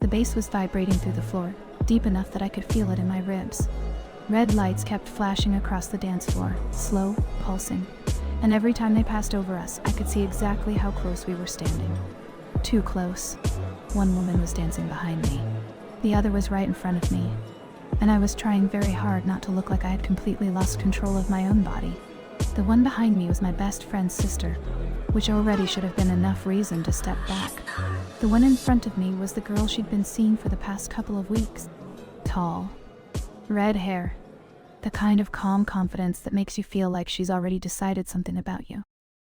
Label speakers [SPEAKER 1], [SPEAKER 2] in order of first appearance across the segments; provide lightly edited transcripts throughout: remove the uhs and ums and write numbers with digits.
[SPEAKER 1] The bass was vibrating through the floor, deep enough that I could feel it in my ribs. Red lights kept flashing across the dance floor, slow, pulsing, and every time they passed over us, I could see exactly how close we were standing. Too close. One woman was dancing behind me. The other was right in front of me, and I was trying very hard not to look like I had completely lost control of my own body. The one behind me was my best friend's sister, which already should have been enough reason to step back. The one in front of me was the girl she'd been seeing for the past couple of weeks. Tall. Red hair. The kind of calm confidence that makes you feel like she's already decided something about you.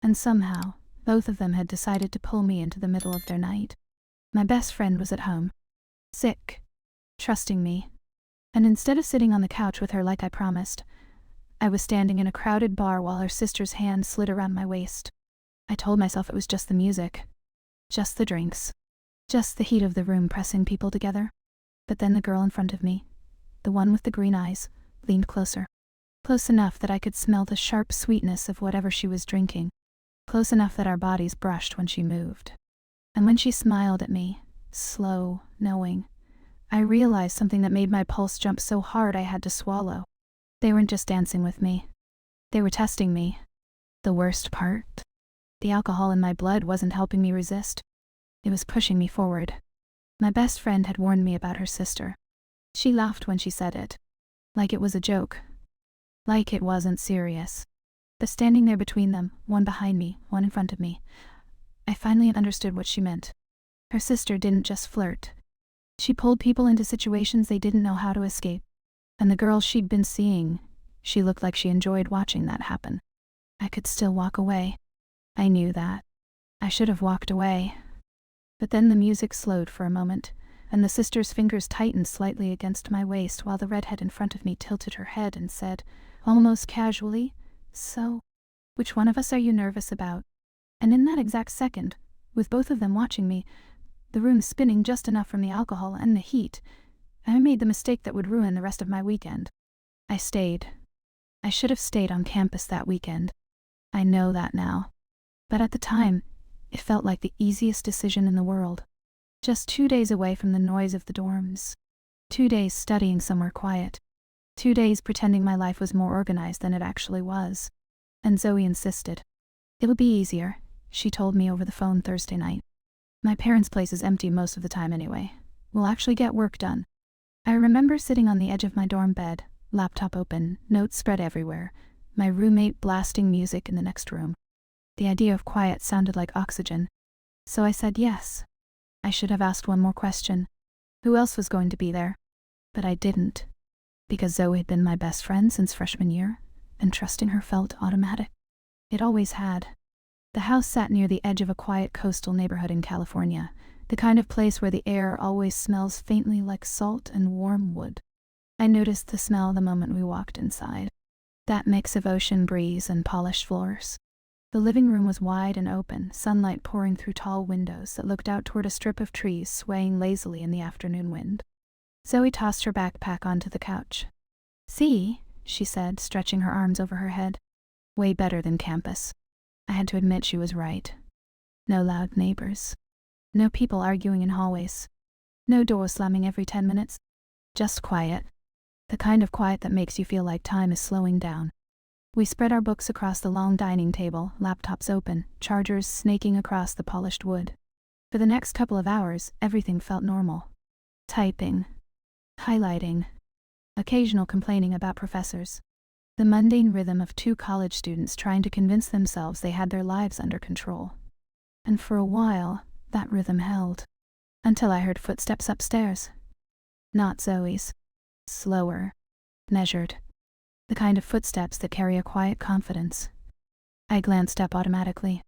[SPEAKER 1] And somehow, both of them had decided to pull me into the middle of their night. My best friend was at home. Sick. Trusting me. And instead of sitting on the couch with her like I promised, I was standing in a crowded bar while her sister's hand slid around my waist. I told myself it was just the music. Just the drinks. Just the heat of the room pressing people together. But then the girl in front of me, the one with the green eyes, leaned closer. Close enough that I could smell the sharp sweetness of whatever she was drinking. Close enough that our bodies brushed when she moved. And when she smiled at me, slow, knowing, I realized something that made my pulse jump so hard I had to swallow. They weren't just dancing with me. They were testing me. The worst part? The alcohol in my blood wasn't helping me resist. It was pushing me forward. My best friend had warned me about her sister. She laughed when she said it. Like it was a joke. Like it wasn't serious. But standing there between them, one behind me, one in front of me, I finally understood what she meant. Her sister didn't just flirt. She pulled people into situations they didn't know how to escape. And the girl she'd been seeing, she looked like she enjoyed watching that happen. I could still walk away. I knew that. I should have walked away. But then the music slowed for a moment, and the sister's fingers tightened slightly against my waist while the redhead in front of me tilted her head and said, almost casually, "So, which one of us are you nervous about?" And in that exact second, with both of them watching me, the room spinning just enough from the alcohol and the heat, I made the mistake that would ruin the rest of my weekend. I stayed. I should have stayed on campus that weekend. I know that now. But at the time, it felt like the easiest decision in the world. Just 2 days away from the noise of the dorms. 2 days studying somewhere quiet. 2 days pretending my life was more organized than it actually was. And Zoe insisted. "It'll be easier," she told me over the phone Thursday night. "My parents' place is empty most of the time anyway. We'll actually get work done." I remember sitting on the edge of my dorm bed, laptop open, notes spread everywhere, my roommate blasting music in the next room. The idea of quiet sounded like oxygen. So I said yes. I should have asked one more question. Who else was going to be there? But I didn't. Because Zoe had been my best friend since freshman year, and trusting her felt automatic. It always had. The house sat near the edge of a quiet coastal neighborhood in California, the kind of place where the air always smells faintly like salt and warm wood. I noticed the smell the moment we walked inside. That mix of ocean breeze and polished floors. The living room was wide and open, sunlight pouring through tall windows that looked out toward a strip of trees swaying lazily in the afternoon wind. Zoe tossed her backpack onto the couch. "See," she said, stretching her arms over her head. Way better than campus. I had to admit she was right. No loud neighbors. No people arguing in hallways. No doors slamming every 10 minutes. Just quiet. The kind of quiet that makes you feel like time is slowing down. We spread our books across the long dining table, laptops open, chargers snaking across the polished wood. For the next couple of hours, everything felt normal. Typing. Highlighting. Occasional complaining about professors. The mundane rhythm of 2 college students trying to convince themselves they had their lives under control. And for a while, that rhythm held. Until I heard footsteps upstairs. Not Zoe's. Slower. Measured. The kind of footsteps that carry a quiet confidence. I glanced up automatically.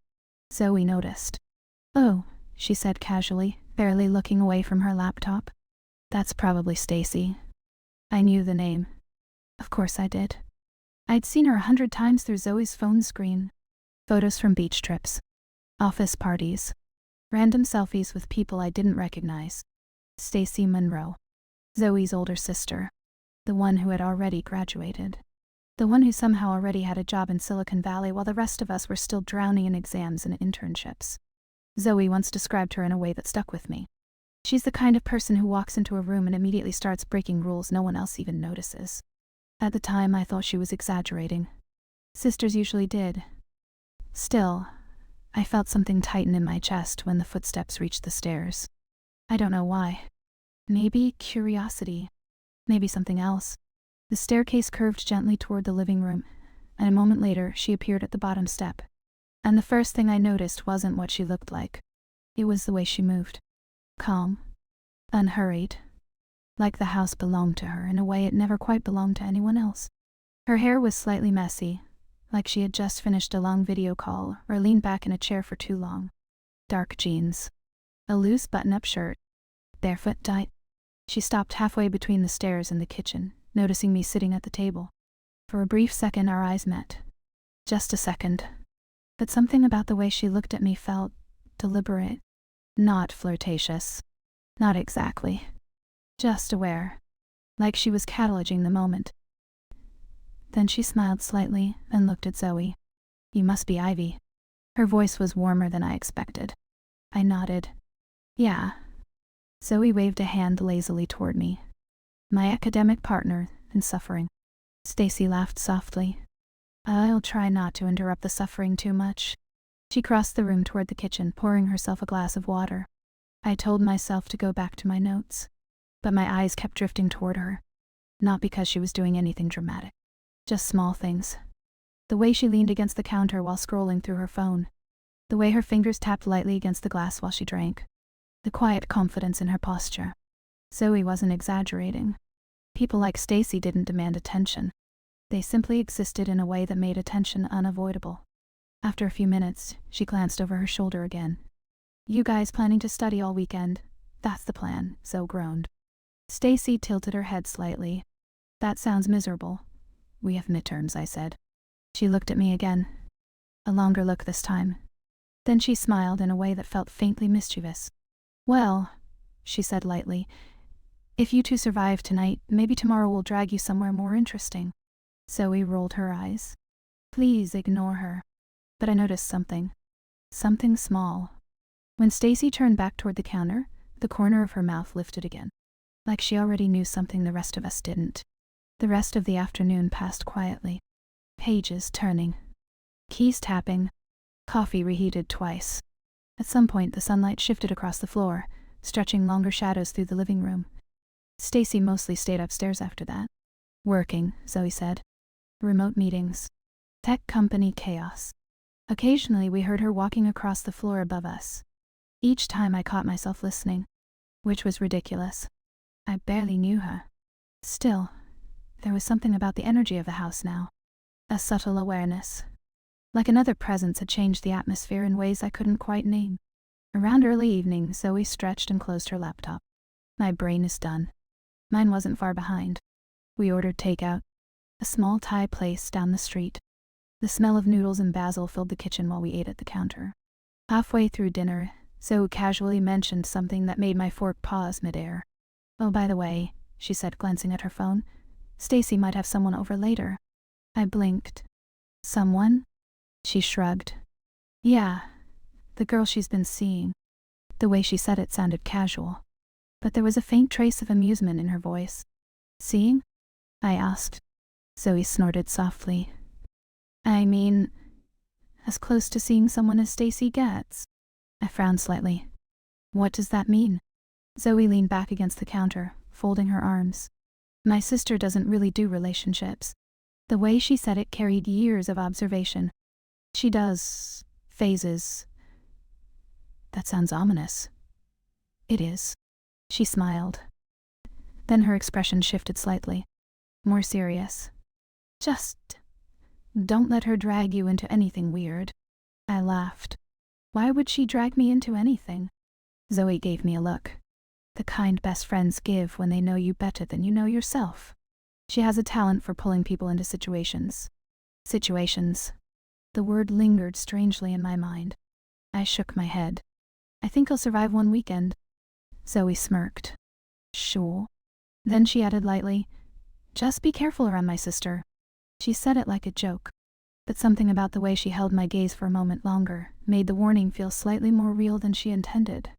[SPEAKER 1] Zoe noticed. "Oh," she said casually, barely looking away from her laptop. "That's probably Stacy." I knew the name. Of course I did. I'd seen her 100 times through Zoe's phone screen. Photos from beach trips. Office parties. Random selfies with people I didn't recognize. Stacy Monroe. Zoe's older sister. The one who had already graduated. The one who somehow already had a job in Silicon Valley while the rest of us were still drowning in exams and internships. Zoe once described her in a way that stuck with me. She's the kind of person who walks into a room and immediately starts breaking rules no one else even notices. At the time, I thought she was exaggerating. Sisters usually did. Still, I felt something tighten in my chest when the footsteps reached the stairs. I don't know why. Maybe curiosity. Maybe something else. The staircase curved gently toward the living room, and a moment later she appeared at the bottom step. And the first thing I noticed wasn't what she looked like. It was the way she moved. Calm. Unhurried. Like the house belonged to her in a way it never quite belonged to anyone else. Her hair was slightly messy, like she had just finished a long video call or leaned back in a chair for too long. Dark jeans. A loose button-up shirt. Barefoot tight. She stopped halfway between the stairs and the kitchen, noticing me sitting at the table. For a brief second our eyes met. Just a second. But something about the way she looked at me felt deliberate. Not flirtatious. Not exactly. Just aware. Like she was cataloging the moment. Then she smiled slightly and looked at Zoe. "You must be Ivy." Her voice was warmer than I expected. I nodded. "Yeah." Zoe waved a hand lazily toward me. "My academic partner in suffering." Stacy laughed softly. "I'll try not to interrupt the suffering too much." She crossed the room toward the kitchen, pouring herself a glass of water. I told myself to go back to my notes, but my eyes kept drifting toward her. Not because she was doing anything dramatic. Just small things. The way she leaned against the counter while scrolling through her phone. The way her fingers tapped lightly against the glass while she drank. The quiet confidence in her posture. Zoe wasn't exaggerating. People like Stacy didn't demand attention. They simply existed in a way that made attention unavoidable. After a few minutes, she glanced over her shoulder again. "You guys planning to study all weekend?" "That's the plan," Zoe groaned. Stacy tilted her head slightly. "That sounds miserable." "We have midterms," I said. She looked at me again. A longer look this time. Then she smiled in a way that felt faintly mischievous. "Well," she said lightly, "if you two survive tonight, maybe tomorrow we'll drag you somewhere more interesting." Zoe rolled her eyes. "Please ignore her." But I noticed something. Something small. When Stacy turned back toward the counter, the corner of her mouth lifted again. Like she already knew something the rest of us didn't. The rest of the afternoon passed quietly. Pages turning. Keys tapping. Coffee reheated twice. At some point the sunlight shifted across the floor, stretching longer shadows through the living room. Stacy mostly stayed upstairs after that. "Working," Zoe said. "Remote meetings. Tech company chaos." Occasionally we heard her walking across the floor above us. Each time I caught myself listening. Which was ridiculous. I barely knew her. Still, there was something about the energy of the house now. A subtle awareness. Like another presence had changed the atmosphere in ways I couldn't quite name. Around early evening, Zoe stretched and closed her laptop. My brain is done. Mine wasn't far behind. We ordered takeout. A small Thai place down the street. The smell of noodles and basil filled the kitchen while we ate at the counter. Halfway through dinner, Zoe casually mentioned something that made my fork pause midair. "Oh, by the way," she said, glancing at her phone, "Stacy might have someone over later." I blinked. "Someone?" She shrugged. "Yeah, the girl she's been seeing." The way she said it sounded casual, but there was a faint trace of amusement in her voice. "Seeing?" I asked. Zoe snorted softly. "I mean, as close to seeing someone as Stacy gets." I frowned slightly. "What does that mean?" Zoe leaned back against the counter, folding her arms. "My sister doesn't really do relationships." The way she said it carried years of observation. "She does phases." That sounds ominous. It is. She smiled. Then her expression shifted slightly. More serious. "Just don't let her drag you into anything weird." I laughed. Why would she drag me into anything? Zoe gave me a look. The kind best friends give when they know you better than you know yourself. She has a talent for pulling people into situations. Situations. The word lingered strangely in my mind. I shook my head. "I think I'll survive one weekend." Zoe smirked. "Sure." Then she added lightly, "Just be careful around my sister." She said it like a joke, but something about the way she held my gaze for a moment longer made the warning feel slightly more real than she intended.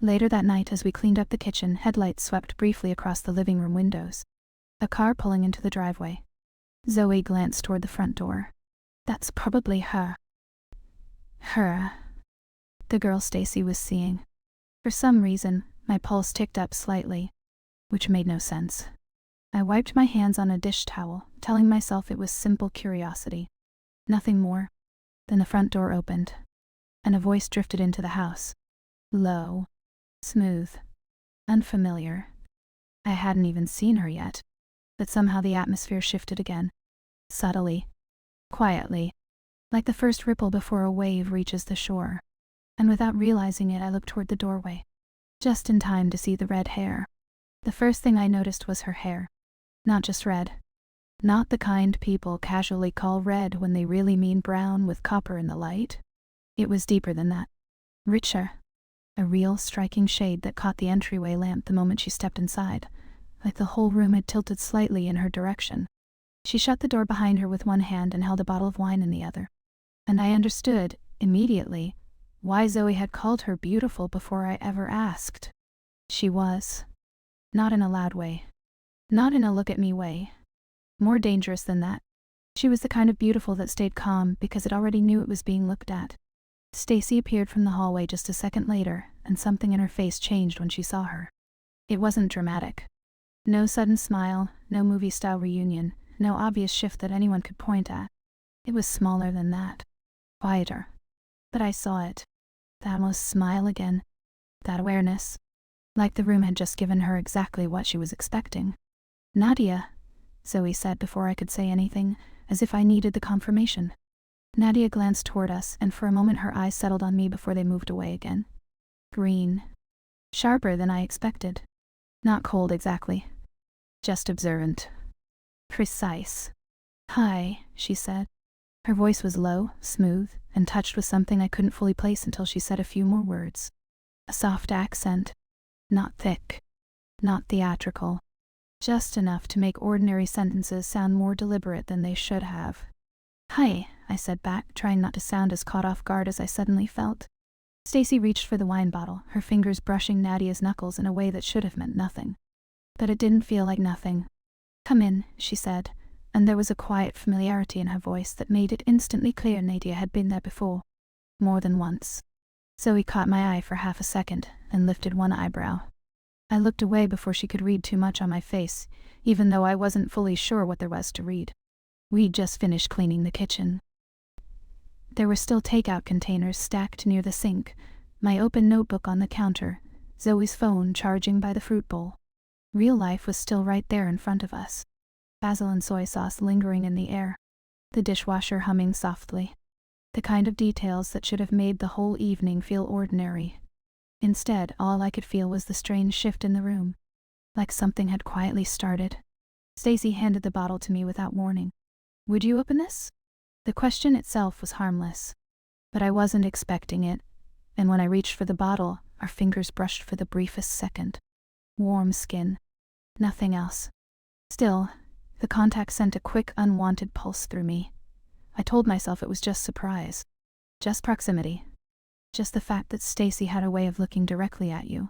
[SPEAKER 1] Later that night, as we cleaned up the kitchen, headlights swept briefly across the living room windows. A car pulling into the driveway. Zoe glanced toward the front door. That's probably her. Her. The girl Stacy was seeing. For some reason, my pulse ticked up slightly, which made no sense. I wiped my hands on a dish towel, telling myself it was simple curiosity. Nothing more. Then the front door opened, and a voice drifted into the house. Low. Smooth. Unfamiliar. I hadn't even seen her yet, but somehow the atmosphere shifted again. Subtly. Quietly. Like the first ripple before a wave reaches the shore. And without realizing it, I looked toward the doorway. Just in time to see the red hair. The first thing I noticed was her hair. Not just red. Not the kind people casually call red when they really mean brown with copper in the light. It was deeper than that. Richer. A real striking shade that caught the entryway lamp the moment she stepped inside, like the whole room had tilted slightly in her direction. She shut the door behind her with one hand and held a bottle of wine in the other. And I understood, immediately, why Zoe had called her beautiful before I ever asked. She was. Not in a loud way. Not in a look-at-me way. More dangerous than that. She was the kind of beautiful that stayed calm because it already knew it was being looked at. Stacy appeared from the hallway just a second later, and something in her face changed when she saw her. It wasn't dramatic. No sudden smile, no movie-style reunion, no obvious shift that anyone could point at. It was smaller than that. Quieter. But I saw it. That almost smile again. That awareness. Like the room had just given her exactly what she was expecting. Nadia, Zoe said before I could say anything, as if I needed the confirmation. Nadia glanced toward us, and for a moment her eyes settled on me before they moved away again. Green. Sharper than I expected. Not cold exactly. Just observant. Precise. Hi, she said. Her voice was low, smooth, and touched with something I couldn't fully place until she said a few more words. A soft accent. Not thick. Not theatrical. Just enough to make ordinary sentences sound more deliberate than they should have. Hi, I said back, trying not to sound as caught off guard as I suddenly felt. Stacy reached for the wine bottle, her fingers brushing Nadia's knuckles in a way that should have meant nothing. But it didn't feel like nothing. Come in, she said, and there was a quiet familiarity in her voice that made it instantly clear Nadia had been there before. More than once. Zoe caught my eye for half a second, and lifted one eyebrow. I looked away before she could read too much on my face, even though I wasn't fully sure what there was to read. We'd just finished cleaning the kitchen. There were still takeout containers stacked near the sink, my open notebook on the counter, Zoe's phone charging by the fruit bowl. Real life was still right there in front of us. Basil and soy sauce lingering in the air. The dishwasher humming softly. The kind of details that should have made the whole evening feel ordinary. Instead, all I could feel was the strange shift in the room. Like something had quietly started. Stacy handed the bottle to me without warning. Would you open this? The question itself was harmless. But I wasn't expecting it, and when I reached for the bottle, our fingers brushed for the briefest second. Warm skin. Nothing else. Still, the contact sent a quick, unwanted pulse through me. I told myself it was just surprise. Just proximity. Just the fact that Stacy had a way of looking directly at you,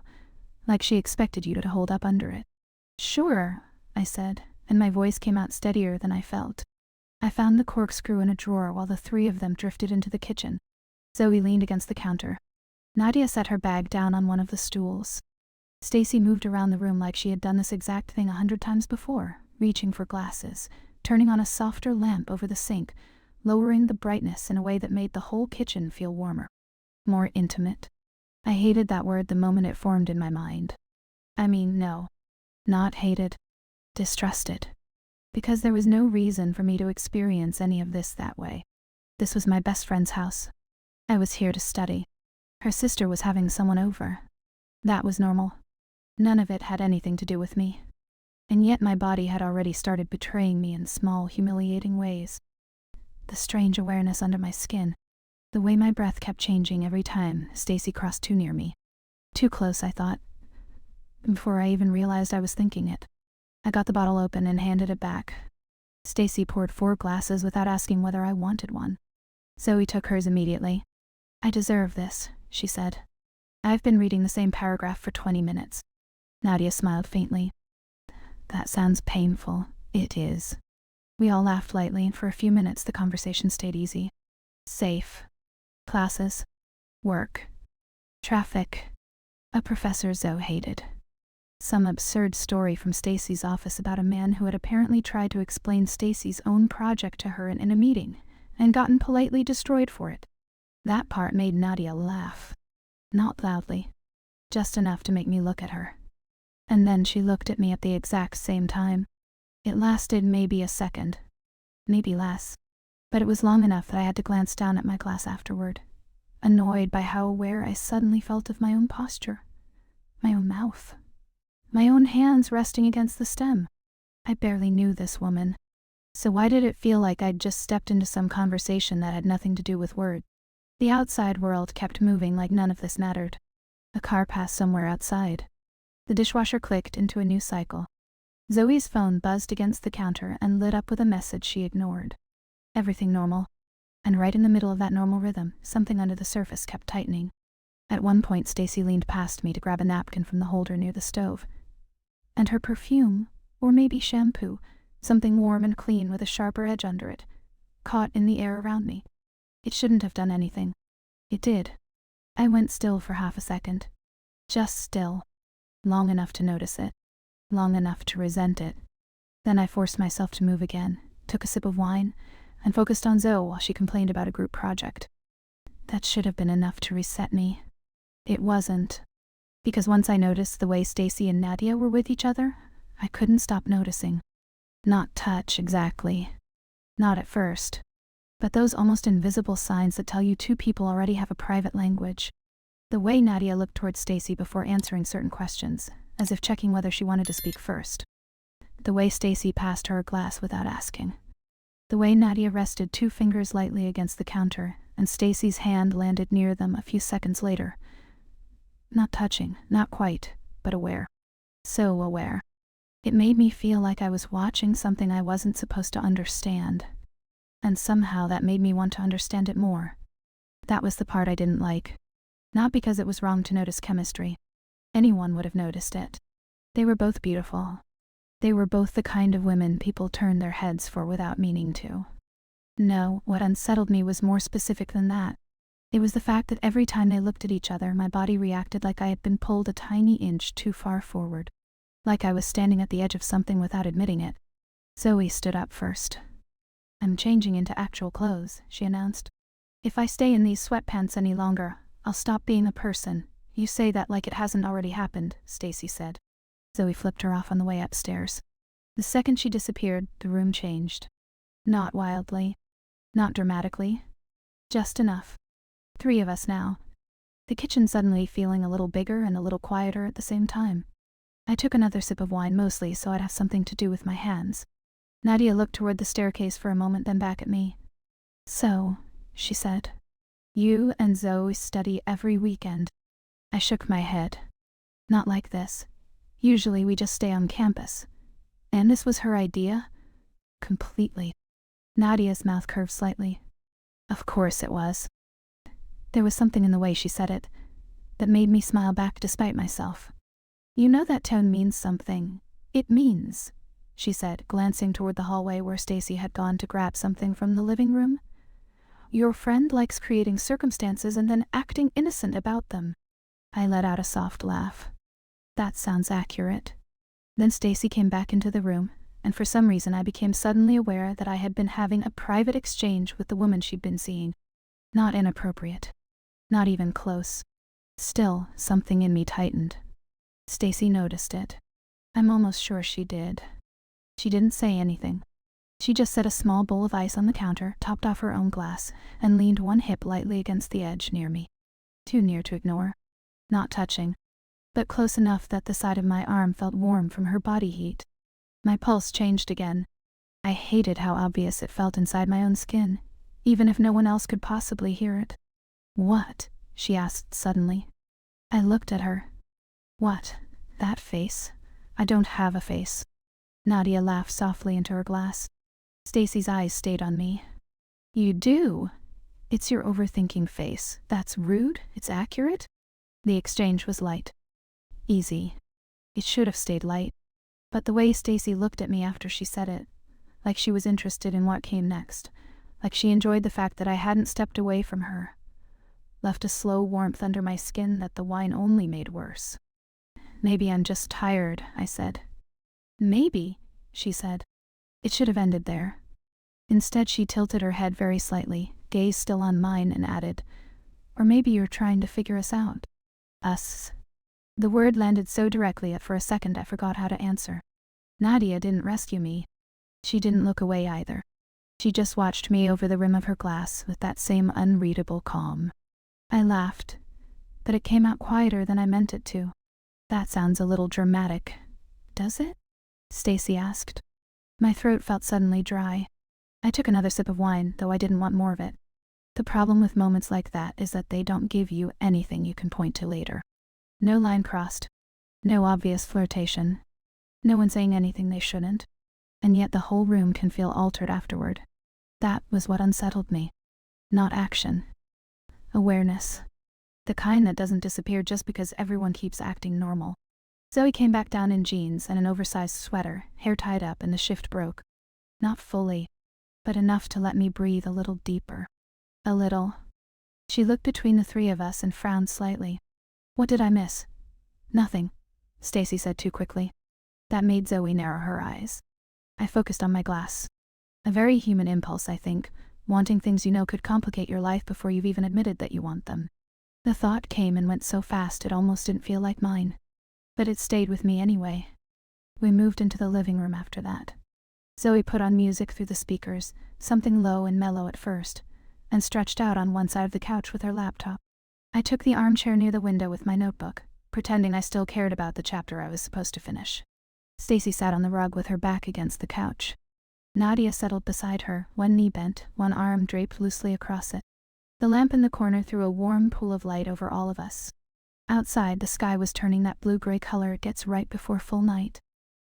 [SPEAKER 1] like she expected you to hold up under it. Sure, I said, and my voice came out steadier than I felt. I found the corkscrew in a drawer while the three of them drifted into the kitchen. Zoe leaned against the counter. Nadia set her bag down on one of the stools. Stacy moved around the room like she had done this exact thing 100 times before, reaching for glasses, turning on a softer lamp over the sink, lowering the brightness in a way that made the whole kitchen feel warmer. More intimate. I hated that word the moment it formed in my mind. I mean, no. Not hated. Distrusted. Because there was no reason for me to experience any of this that way. This was my best friend's house. I was here to study. Her sister was having someone over. That was normal. None of it had anything to do with me. And yet my body had already started betraying me in small, humiliating ways. The strange awareness under my skin. The way my breath kept changing every time Stacy crossed too near me. Too close, I thought. Before I even realized I was thinking it. I got the bottle open and handed it back. Stacy poured 4 glasses without asking whether I wanted one. Zoe took hers immediately. I deserve this, she said. I've been reading the same paragraph for 20 minutes. Nadia smiled faintly. That sounds painful. It is. We all laughed lightly, and for a few minutes the conversation stayed easy. Safe. Classes. Work. Traffic. A professor Zoe hated. Some absurd story from Stacy's office about a man who had apparently tried to explain Stacy's own project to her in a meeting and gotten politely destroyed for it. That part made Nadia laugh. Not loudly. Just enough to make me look at her. And then she looked at me at the exact same time. It lasted maybe a second. Maybe less. But it was long enough that I had to glance down at my glass afterward, annoyed by how aware I suddenly felt of my own posture, my own mouth, my own hands resting against the stem. I barely knew this woman. So why did it feel like I'd just stepped into some conversation that had nothing to do with words? The outside world kept moving like none of this mattered. A car passed somewhere outside. The dishwasher clicked into a new cycle. Zoe's phone buzzed against the counter and lit up with a message she ignored. Everything normal. And right in the middle of that normal rhythm, something under the surface kept tightening. At one point, Stacy leaned past me to grab a napkin from the holder near the stove. And her perfume, or maybe shampoo, something warm and clean with a sharper edge under it, caught in the air around me. It shouldn't have done anything. It did. I went still for half a second. Just still. Long enough to notice it. Long enough to resent it. Then I forced myself to move again, took a sip of wine, and focused on Zoe while she complained about a group project. That should have been enough to reset me. It wasn't. Because once I noticed the way Stacy and Nadia were with each other, I couldn't stop noticing. Not touch, exactly. Not at first. But those almost invisible signs that tell you two people already have a private language. The way Nadia looked toward Stacy before answering certain questions, as if checking whether she wanted to speak first. The way Stacy passed her a glass without asking. The way Nadia rested 2 fingers lightly against the counter, and Stacy's hand landed near them a few seconds later. Not touching, not quite, but aware. So aware. It made me feel like I was watching something I wasn't supposed to understand. And somehow that made me want to understand it more. That was the part I didn't like. Not because it was wrong to notice chemistry. Anyone would have noticed it. They were both beautiful. They were both the kind of women people turn their heads for without meaning to. No, what unsettled me was more specific than that. It was the fact that every time they looked at each other, my body reacted like I had been pulled a tiny inch too far forward. Like I was standing at the edge of something without admitting it. Zoe stood up first. I'm changing into actual clothes, she announced. If I stay in these sweatpants any longer, I'll stop being a person. You say that like it hasn't already happened, Stacy said. Zoe flipped her off on the way upstairs. The second she disappeared, the room changed. Not wildly. Not dramatically. Just enough. 3 of us now. The kitchen suddenly feeling a little bigger and a little quieter at the same time. I took another sip of wine, mostly so I'd have something to do with my hands. Nadia looked toward the staircase for a moment, then back at me. So, she said, you and Zoe study every weekend. I shook my head. Not like this. Usually we just stay on campus. And this was her idea? Completely. Nadia's mouth curved slightly. Of course it was. There was something in the way she said it that made me smile back despite myself. You know that tone means something. It means, she said, glancing toward the hallway where Stacy had gone to grab something from the living room. Your friend likes creating circumstances and then acting innocent about them. I let out a soft laugh. That sounds accurate. Then Stacy came back into the room, and for some reason I became suddenly aware that I had been having a private exchange with the woman she'd been seeing. Not inappropriate. Not even close. Still, something in me tightened. Stacy noticed it. I'm almost sure she did. She didn't say anything. She just set a small bowl of ice on the counter, topped off her own glass, and leaned one hip lightly against the edge near me. Too near to ignore. Not touching. But close enough that the side of my arm felt warm from her body heat. My pulse changed again. I hated how obvious it felt inside my own skin, even if no one else could possibly hear it. What? She asked suddenly. I looked at her. What? That face? I don't have a face. Nadia laughed softly into her glass. Stacy's eyes stayed on me. You do? It's your overthinking face. That's rude? It's accurate? The exchange was light. Easy. It should have stayed light. But the way Stacy looked at me after she said it, like she was interested in what came next, like she enjoyed the fact that I hadn't stepped away from her, left a slow warmth under my skin that the wine only made worse. "Maybe I'm just tired," I said. "Maybe," she said. It should have ended there. Instead, she tilted her head very slightly, gaze still on mine, and added, "Or maybe you're trying to figure us out." Us. The word landed so directly that for a second I forgot how to answer. Nadia didn't rescue me. She didn't look away either. She just watched me over the rim of her glass with that same unreadable calm. I laughed, but it came out quieter than I meant it to. "That sounds a little dramatic, does it?" Stacy asked. My throat felt suddenly dry. I took another sip of wine, though I didn't want more of it. The problem with moments like that is that they don't give you anything you can point to later. No line crossed. No obvious flirtation. No one saying anything they shouldn't. And yet the whole room can feel altered afterward. That was what unsettled me. Not action. Awareness. The kind that doesn't disappear just because everyone keeps acting normal. Zoe came back down in jeans and an oversized sweater, hair tied up, and the shift broke. Not fully, but enough to let me breathe a little deeper. A little. She looked between the three of us and frowned slightly. "What did I miss?" "Nothing," Stacy said too quickly. That made Zoe narrow her eyes. I focused on my glass. A very human impulse, I think, wanting things you know could complicate your life before you've even admitted that you want them. The thought came and went so fast it almost didn't feel like mine. But it stayed with me anyway. We moved into the living room after that. Zoe put on music through the speakers, something low and mellow at first, and stretched out on one side of the couch with her laptop. I took the armchair near the window with my notebook, pretending I still cared about the chapter I was supposed to finish. Stacy sat on the rug with her back against the couch. Nadia settled beside her, one knee bent, one arm draped loosely across it. The lamp in the corner threw a warm pool of light over all of us. Outside, the sky was turning that blue-gray color it gets right before full night.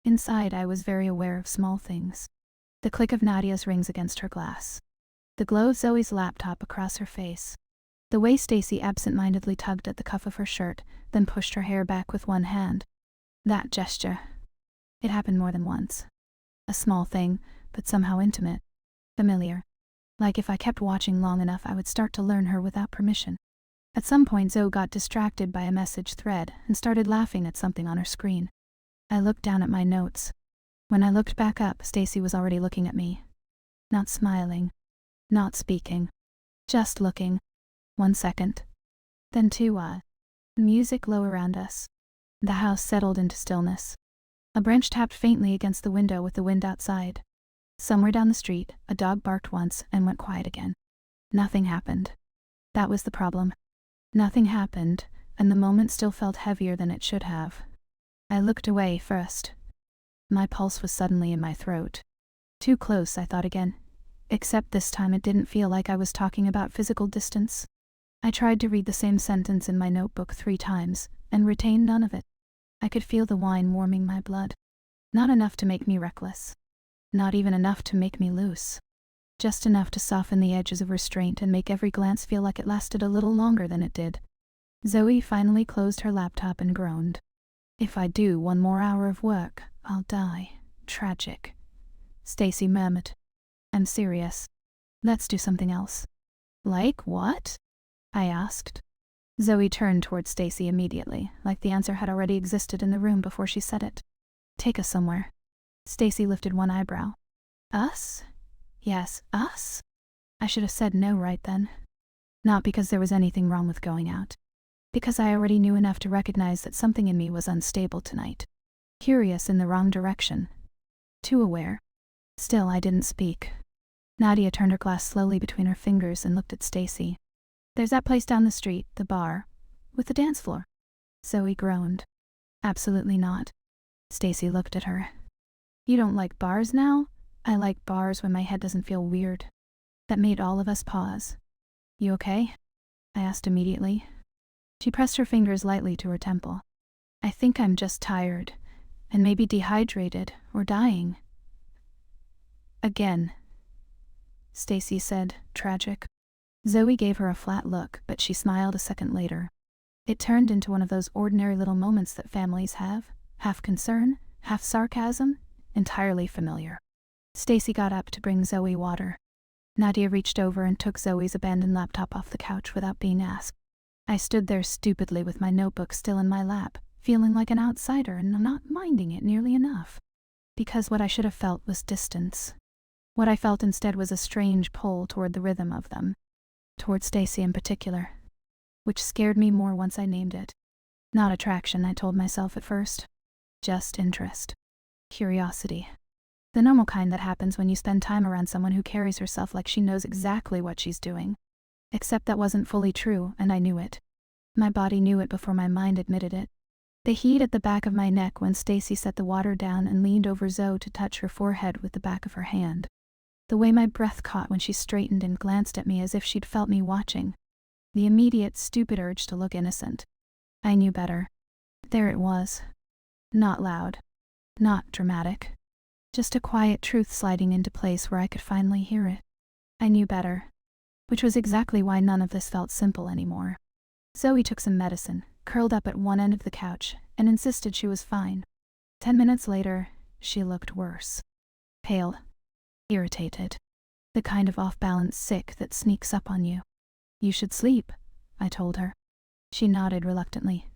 [SPEAKER 1] Inside, I was very aware of small things. The click of Nadia's rings against her glass. The glow of Zoe's laptop across her face. The way Stacy absent-mindedly tugged at the cuff of her shirt, then pushed her hair back with one hand. That gesture. It happened more than once. A small thing, but somehow intimate. Familiar. Like if I kept watching long enough I would start to learn her without permission. At some point Zoe got distracted by a message thread and started laughing at something on her screen. I looked down at my notes. When I looked back up, Stacy was already looking at me. Not smiling. Not speaking. Just looking. 1 second. Then 2. Music low around us. The house settled into stillness. A branch tapped faintly against the window with the wind outside. Somewhere down the street, a dog barked once and went quiet again. Nothing happened. That was the problem. Nothing happened, and the moment still felt heavier than it should have. I looked away first. My pulse was suddenly in my throat. Too close, I thought again. Except this time it didn't feel like I was talking about physical distance. I tried to read the same sentence in my notebook 3 times, and retained none of it. I could feel the wine warming my blood. Not enough to make me reckless. Not even enough to make me loose. Just enough to soften the edges of restraint and make every glance feel like it lasted a little longer than it did. Zoe finally closed her laptop and groaned. "If I do 1 more hour of work, I'll die. Tragic." Stacy murmured. "I'm serious. Let's do something else." "Like what?" I asked. Zoe turned toward Stacy immediately, like the answer had already existed in the room before she said it. "Take us somewhere." Stacy lifted one eyebrow. "Us?" "Yes, us." I should have said no right then. Not because there was anything wrong with going out. Because I already knew enough to recognize that something in me was unstable tonight. Curious in the wrong direction. Too aware. Still, I didn't speak. Nadia turned her glass slowly between her fingers and looked at Stacy. "There's that place down the street, the bar, with the dance floor." Zoe groaned. "Absolutely not." Stacy looked at her. "You don't like bars now? I like bars when my head doesn't feel weird." That made all of us pause. "You okay?" I asked immediately. She pressed her fingers lightly to her temple. "I think I'm just tired, and maybe dehydrated, or dying." "Again," Stacy said, tragic. Zoe gave her a flat look, but she smiled a second later. It turned into one of those ordinary little moments that families have, half concern, half sarcasm, entirely familiar. Stacy got up to bring Zoe water. Nadia reached over and took Zoe's abandoned laptop off the couch without being asked. I stood there stupidly with my notebook still in my lap, feeling like an outsider and not minding it nearly enough. Because what I should have felt was distance. What I felt instead was a strange pull toward the rhythm of them. Toward Stacy in particular. Which scared me more once I named it. Not attraction, I told myself at first. Just interest. Curiosity. The normal kind that happens when you spend time around someone who carries herself like she knows exactly what she's doing. Except that wasn't fully true, and I knew it. My body knew it before my mind admitted it. The heat at the back of my neck when Stacy set the water down and leaned over Zoe to touch her forehead with the back of her hand. The way my breath caught when she straightened and glanced at me as if she'd felt me watching. The immediate, stupid urge to look innocent. I knew better. There it was. Not loud. Not dramatic. Just a quiet truth sliding into place where I could finally hear it. I knew better. Which was exactly why none of this felt simple anymore. Zoe took some medicine, curled up at one end of the couch, and insisted she was fine. 10 minutes later, she looked worse. Pale. Irritated. The kind of off-balance sick that sneaks up on you. You should sleep, I told her. She nodded reluctantly.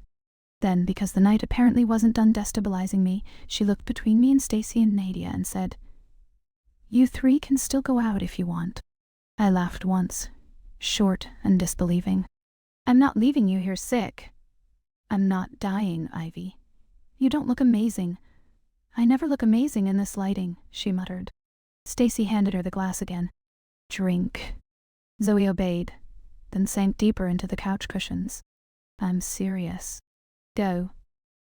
[SPEAKER 1] Then, because the night apparently wasn't done destabilizing me, she looked between me and Stacy and Nadia and said, "You three can still go out if you want." I laughed once, short and disbelieving. "I'm not leaving you here sick." "I'm not dying, Ivy. You don't look amazing." "I never look amazing in this lighting," she muttered. Stacy handed her the glass again. "Drink." Zoe obeyed, then sank deeper into the couch cushions. "I'm serious." "Go.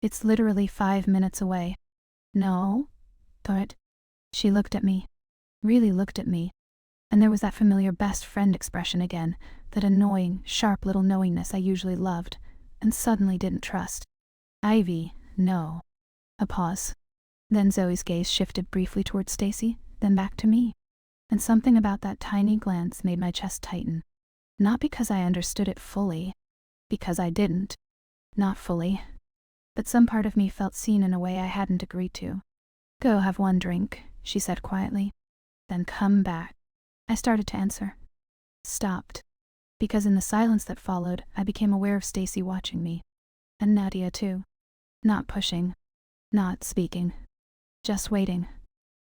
[SPEAKER 1] It's literally 5 minutes away." "No, but..." She looked at me. Really looked at me. And there was that familiar best friend expression again, that annoying, sharp little knowingness I usually loved, and suddenly didn't trust. "Ivy, no." A pause. Then Zoe's gaze shifted briefly toward Stacy, then back to me. And something about that tiny glance made my chest tighten. Not because I understood it fully. Because I didn't. Not fully. But some part of me felt seen in a way I hadn't agreed to. "Go have one drink," she said quietly. "Then come back." I started to answer. Stopped. Because in the silence that followed, I became aware of Stacy watching me. And Nadia too. Not pushing. Not speaking. Just waiting.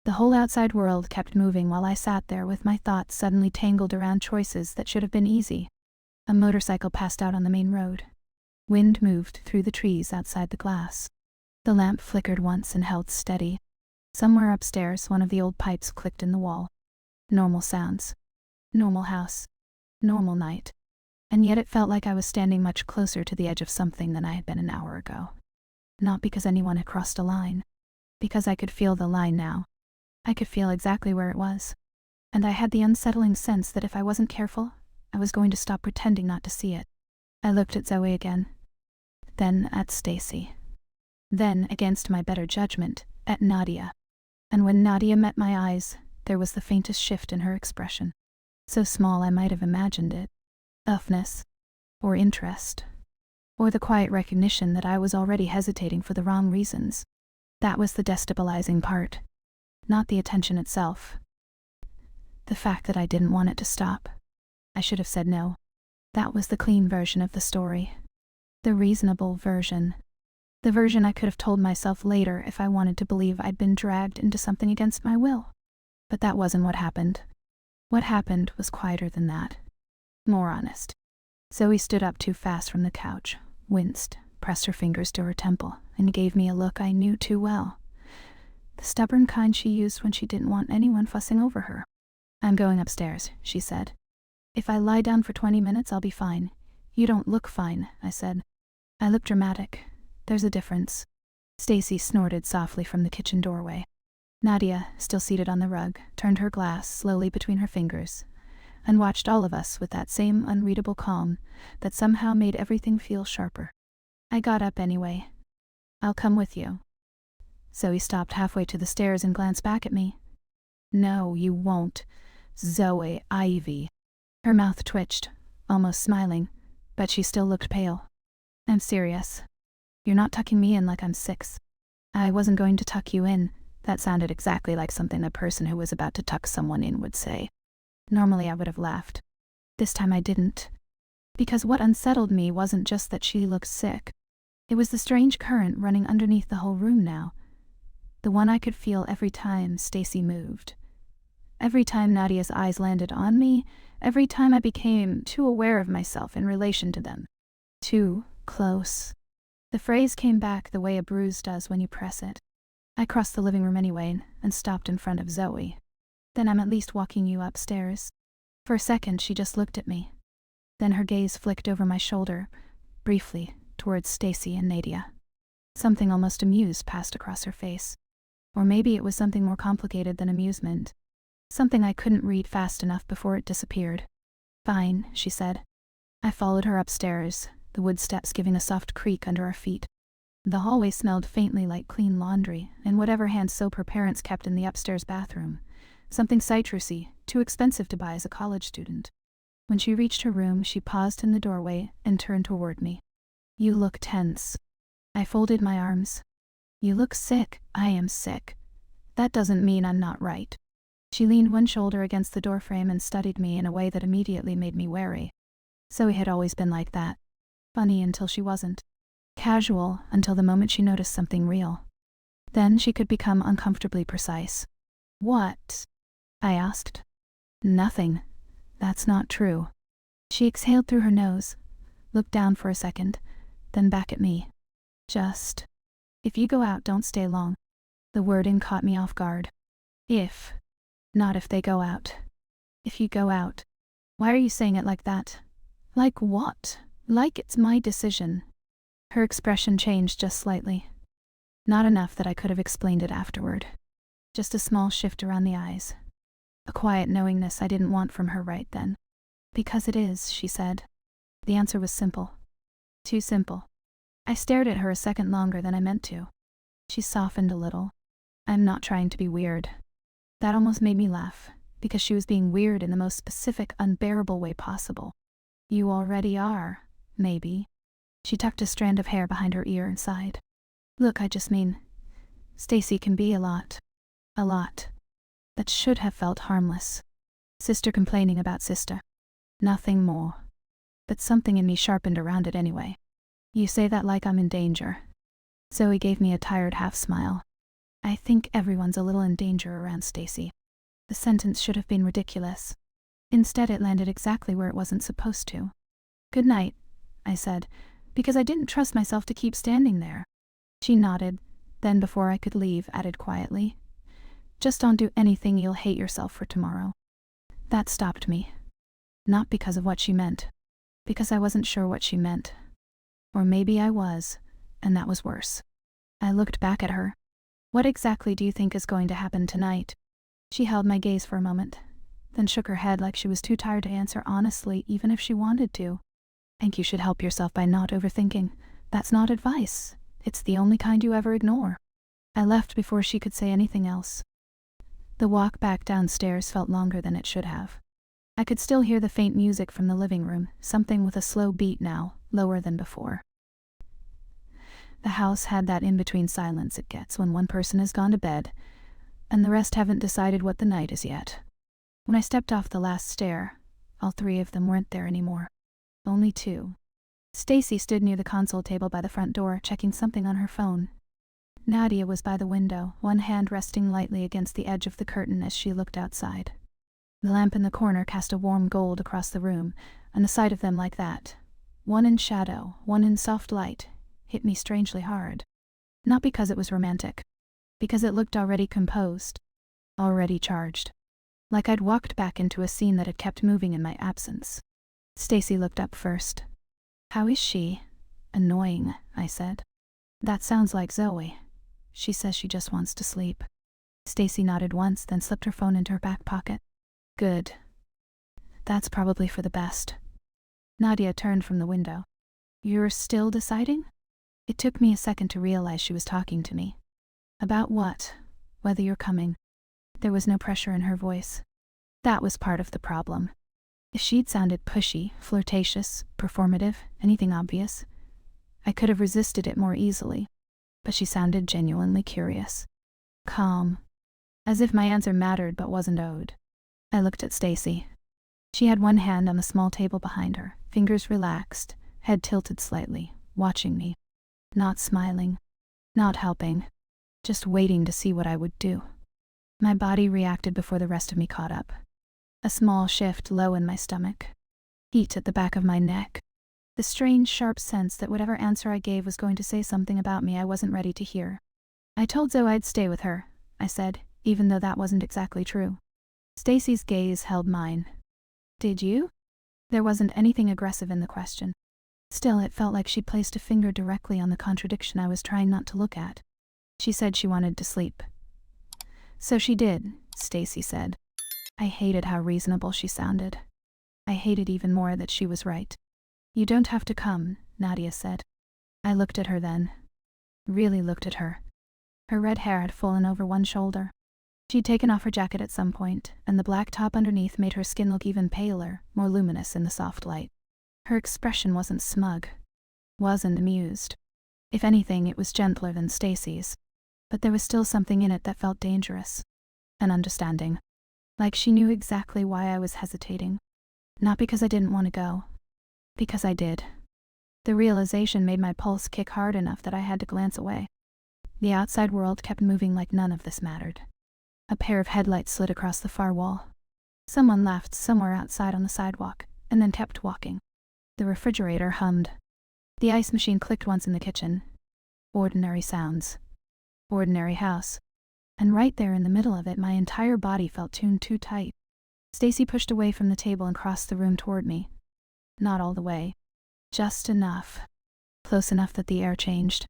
[SPEAKER 1] The whole outside world kept moving while I sat there with my thoughts suddenly tangled around choices that should have been easy. A motorcycle passed out on the main road. Wind moved through the trees outside the glass. The lamp flickered once and held steady. Somewhere upstairs, one of the old pipes clicked in the wall. Normal sounds. Normal house. Normal night. And yet it felt like I was standing much closer to the edge of something than I had been an hour ago. Not because anyone had crossed a line. Because I could feel the line now. I could feel exactly where it was. And I had the unsettling sense that if I wasn't careful, I was going to stop pretending not to see it. I looked at Zoe again. Then at Stacy. Then, against my better judgment, at Nadia. And when Nadia met my eyes, there was the faintest shift in her expression. So small I might have imagined it. Offness. Or interest. Or the quiet recognition that I was already hesitating for the wrong reasons. That was the destabilizing part. Not the attention itself. The fact that I didn't want it to stop. I should have said no. That was the clean version of the story. The reasonable version. The version I could have told myself later if I wanted to believe I'd been dragged into something against my will. But that wasn't what happened. What happened was quieter than that. More honest. Zoe stood up too fast from the couch, winced, pressed her fingers to her temple, and gave me a look I knew too well. The stubborn kind she used when she didn't want anyone fussing over her. "I'm going upstairs," she said. "If I lie down for 20 minutes, I'll be fine." "You don't look fine," I said. "I look dramatic. There's a difference." Stacy snorted softly from the kitchen doorway. Nadia, still seated on the rug, turned her glass slowly between her fingers, and watched all of us with that same unreadable calm that somehow made everything feel sharper. I got up anyway. "I'll come with you." Zoe stopped halfway to the stairs and glanced back at me. "No, you won't. Zoe, Ivy." Her mouth twitched, almost smiling, but she still looked pale. I'm serious. You're not tucking me in like I'm 6. I wasn't going to tuck you in. That sounded exactly like something a person who was about to tuck someone in would say. Normally I would have laughed. This time I didn't. Because what unsettled me wasn't just that she looked sick. It was the strange current running underneath the whole room now. The one I could feel every time Stacy moved. Every time Nadia's eyes landed on me, every time I became too aware of myself in relation to them. Too close. The phrase came back the way a bruise does when you press it. I crossed the living room anyway and stopped in front of Zoe. Then I'm at least walking you upstairs. For a second she just looked at me. Then her gaze flicked over my shoulder, briefly, towards Stacy and Nadia. Something almost amused passed across her face. Or maybe it was something more complicated than amusement. Something I couldn't read fast enough before it disappeared. Fine, she said. I followed her upstairs, the wood steps giving a soft creak under our feet. The hallway smelled faintly like clean laundry and whatever hand soap her parents kept in the upstairs bathroom. Something citrusy, too expensive to buy as a college student. When she reached her room, she paused in the doorway and turned toward me. You look tense. I folded my arms. You look sick. I am sick. That doesn't mean I'm not right. She leaned one shoulder against the doorframe and studied me in a way that immediately made me wary. Zoe had always been like that. Funny until she wasn't. Casual until the moment she noticed something real. Then she could become uncomfortably precise. What? I asked. Nothing. That's not true. She exhaled through her nose, looked down for a second, then back at me. Just. If you go out, don't stay long. The wording caught me off guard. If. Not if they go out. If you go out. Why are you saying it like that? Like what? Like it's my decision. Her expression changed just slightly. Not enough that I could have explained it afterward. Just a small shift around the eyes. A quiet knowingness I didn't want from her right then. Because it is, she said. The answer was simple. Too simple. I stared at her a second longer than I meant to. She softened a little. I'm not trying to be weird. That almost made me laugh, because she was being weird in the most specific, unbearable way possible. You already are, maybe. She tucked a strand of hair behind her ear and sighed. Look, I just mean, Stacy can be a lot. A lot. That should have felt harmless. Sister complaining about sister. Nothing more. But something in me sharpened around it anyway. You say that like I'm in danger. Zoe gave me a tired half-smile. I think everyone's a little in danger around Stacy. The sentence should have been ridiculous. Instead it landed exactly where it wasn't supposed to. Good night, I said, because I didn't trust myself to keep standing there. She nodded, then before I could leave, added quietly, just don't do anything you'll hate yourself for tomorrow. That stopped me. Not because of what she meant. Because I wasn't sure what she meant. Or maybe I was, and that was worse. I looked back at her. What exactly do you think is going to happen tonight? She held my gaze for a moment, then shook her head like she was too tired to answer honestly, even if she wanted to. I think you should help yourself by not overthinking. That's not advice. It's the only kind you ever ignore. I left before she could say anything else. The walk back downstairs felt longer than it should have. I could still hear the faint music from the living room, something with a slow beat now, lower than before. The house had that in-between silence it gets when one person has gone to bed, and the rest haven't decided what the night is yet. When I stepped off the last stair, all 3 of them weren't there anymore. Only 2. Stacy stood near the console table by the front door, checking something on her phone. Nadia was by the window, one hand resting lightly against the edge of the curtain as she looked outside. The lamp in the corner cast a warm gold across the room, and the sight of them like that, one in shadow, one in soft light, hit me strangely hard. Not because it was romantic. Because it looked already composed. Already charged. Like I'd walked back into a scene that had kept moving in my absence. Stacy looked up first. How is she? Annoying, I said. That sounds like Zoe. She says she just wants to sleep. Stacy nodded once, then slipped her phone into her back pocket. Good. That's probably for the best. Nadia turned from the window. You're still deciding? It took me a second to realize she was talking to me. About what? Whether you're coming. There was no pressure in her voice. That was part of the problem. If she'd sounded pushy, flirtatious, performative, anything obvious, I could have resisted it more easily, but she sounded genuinely curious. Calm. As if my answer mattered but wasn't owed. I looked at Stacy. She had one hand on the small table behind her, fingers relaxed, head tilted slightly, watching me. Not smiling. Not helping. Just waiting to see what I would do. My body reacted before the rest of me caught up. A small shift low in my stomach. Heat at the back of my neck. The strange, sharp sense that whatever answer I gave was going to say something about me I wasn't ready to hear. I told Zoe I'd stay with her, I said, even though that wasn't exactly true. Stacy's gaze held mine. Did you? There wasn't anything aggressive in the question. Still, it felt like she'd placed a finger directly on the contradiction I was trying not to look at. She said she wanted to sleep. So she did, Stacy said. I hated how reasonable she sounded. I hated even more that she was right. You don't have to come, Nadia said. I looked at her then. Really looked at her. Her red hair had fallen over one shoulder. She'd taken off her jacket at some point, and the black top underneath made her skin look even paler, more luminous in the soft light. Her expression wasn't smug. Wasn't amused. If anything, it was gentler than Stacy's. But there was still something in it that felt dangerous. An understanding. Like she knew exactly why I was hesitating. Not because I didn't want to go. Because I did. The realization made my pulse kick hard enough that I had to glance away. The outside world kept moving like none of this mattered. A pair of headlights slid across the far wall. Someone laughed somewhere outside on the sidewalk, and then kept walking. The refrigerator hummed. The ice machine clicked once in the kitchen. Ordinary sounds. Ordinary house. And right there in the middle of it, my entire body felt tuned too tight. Stacy pushed away from the table and crossed the room toward me. Not all the way. Just enough. Close enough that the air changed.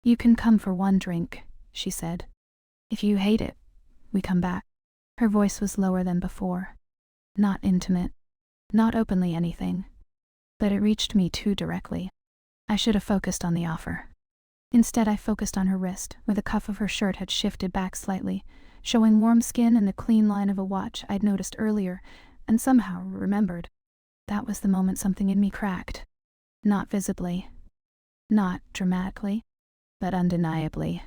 [SPEAKER 1] You can come for one drink, she said. If you hate it, we come back. Her voice was lower than before. Not intimate. Not openly anything. But it reached me too directly. I should have focused on the offer. Instead, I focused on her wrist, where the cuff of her shirt had shifted back slightly, showing warm skin and the clean line of a watch I'd noticed earlier, and somehow remembered. That was the moment something in me cracked. Not visibly. Not dramatically. But undeniably.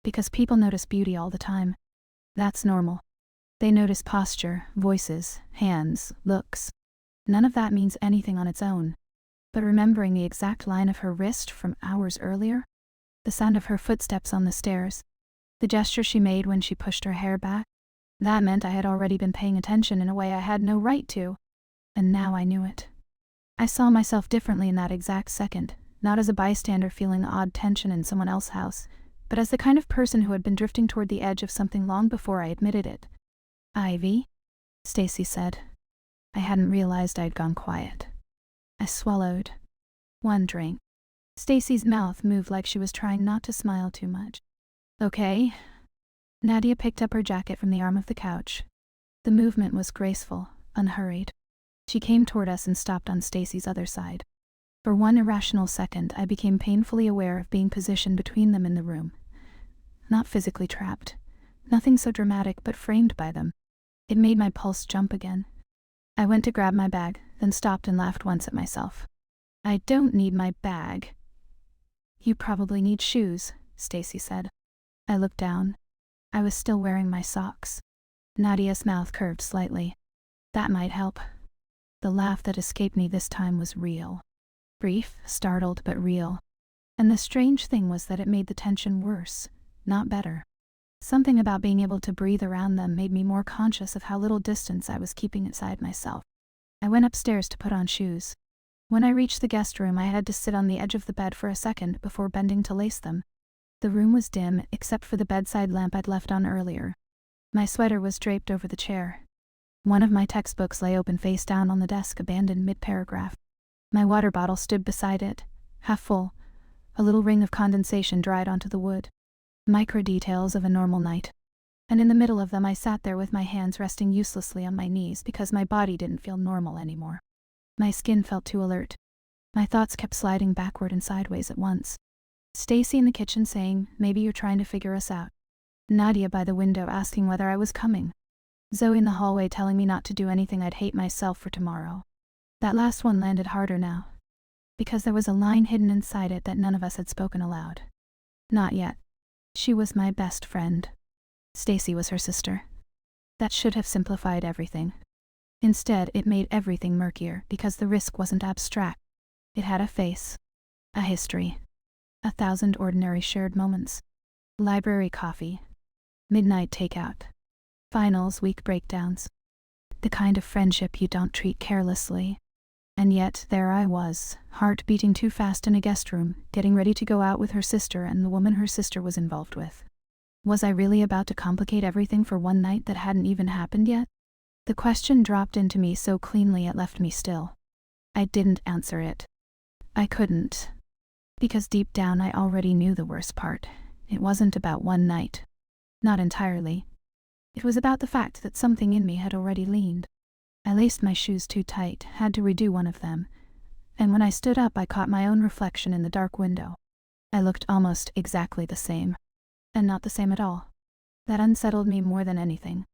[SPEAKER 1] Because people notice beauty all the time. That's normal. They notice posture, voices, hands, looks. None of that means anything on its own. But remembering the exact line of her wrist from hours earlier, the sound of her footsteps on the stairs, the gesture she made when she pushed her hair back, that meant I had already been paying attention in a way I had no right to. And now I knew it. I saw myself differently in that exact second, not as a bystander feeling the odd tension in someone else's house, but as the kind of person who had been drifting toward the edge of something long before I admitted it. Ivy? Stacy said. I hadn't realized I'd gone quiet. I swallowed. One drink. Stacy's mouth moved like she was trying not to smile too much. Okay. Nadia picked up her jacket from the arm of the couch. The movement was graceful, unhurried. She came toward us and stopped on Stacy's other side. For one irrational second, I became painfully aware of being positioned between them in the room. Not physically trapped. Nothing so dramatic, but framed by them. It made my pulse jump again. I went to grab my bag, then stopped and laughed once at myself. I don't need my bag. You probably need shoes, Stacy said. I looked down. I was still wearing my socks. Nadia's mouth curved slightly. That might help. The laugh that escaped me this time was real. Brief, startled, but real. And the strange thing was that it made the tension worse, not better. Something about being able to breathe around them made me more conscious of how little distance I was keeping inside myself. I went upstairs to put on shoes. When I reached the guest room, I had to sit on the edge of the bed for a second before bending to lace them. The room was dim, except for the bedside lamp I'd left on earlier. My sweater was draped over the chair. One of my textbooks lay open face down on the desk, abandoned mid-paragraph. My water bottle stood beside it, half full. A little ring of condensation dried onto the wood. Micro-details of a normal night. And in the middle of them I sat there with my hands resting uselessly on my knees because my body didn't feel normal anymore. My skin felt too alert. My thoughts kept sliding backward and sideways at once. Stacy in the kitchen saying, "Maybe you're trying to figure us out." Nadia by the window asking whether I was coming. Zoe in the hallway telling me not to do anything I'd hate myself for tomorrow. That last one landed harder now. Because there was a line hidden inside it that none of us had spoken aloud. Not yet. She was my best friend. Stacy was her sister. That should have simplified everything. Instead, it made everything murkier because the risk wasn't abstract. It had a face, a history, 1,000 ordinary shared moments. Library coffee, midnight takeout, finals week breakdowns. The kind of friendship you don't treat carelessly. And yet, there I was, heart beating too fast in a guest room, getting ready to go out with her sister and the woman her sister was involved with. Was I really about to complicate everything for one night that hadn't even happened yet? The question dropped into me so cleanly it left me still. I didn't answer it. I couldn't. Because deep down I already knew the worst part. It wasn't about one night. Not entirely. It was about the fact that something in me had already leaned. I laced my shoes too tight, had to redo one of them, and when I stood up I caught my own reflection in the dark window. I looked almost exactly the same. And not the same at all. That unsettled me more than anything.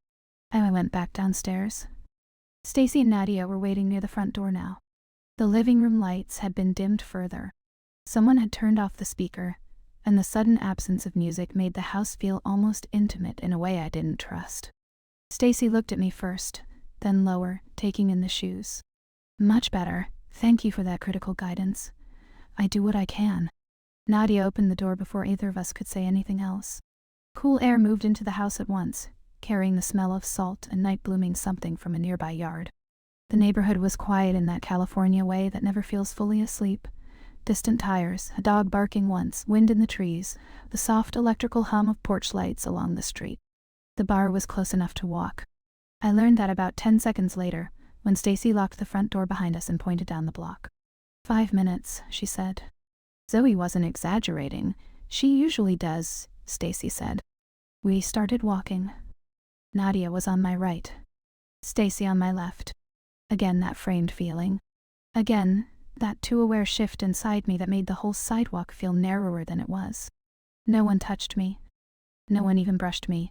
[SPEAKER 1] I went back downstairs. Stacy and Nadia were waiting near the front door now. The living room lights had been dimmed further. Someone had turned off the speaker, and the sudden absence of music made the house feel almost intimate in a way I didn't trust. Stacy looked at me first, then lower, taking in the shoes. Much better. Thank you for that critical guidance. I do what I can. Nadia opened the door before either of us could say anything else. Cool air moved into the house at once, carrying the smell of salt and night blooming something from a nearby yard. The neighborhood was quiet in that California way that never feels fully asleep. Distant tires, a dog barking once, wind in the trees, the soft electrical hum of porch lights along the street. The bar was close enough to walk. I learned that about 10 seconds later, when Stacy locked the front door behind us and pointed down the block. 5 minutes, she said. Zoe wasn't exaggerating. She usually does, Stacy said. We started walking. Nadia was on my right. Stacy on my left. Again that framed feeling. Again, that too-aware shift inside me that made the whole sidewalk feel narrower than it was. No one touched me. No one even brushed me.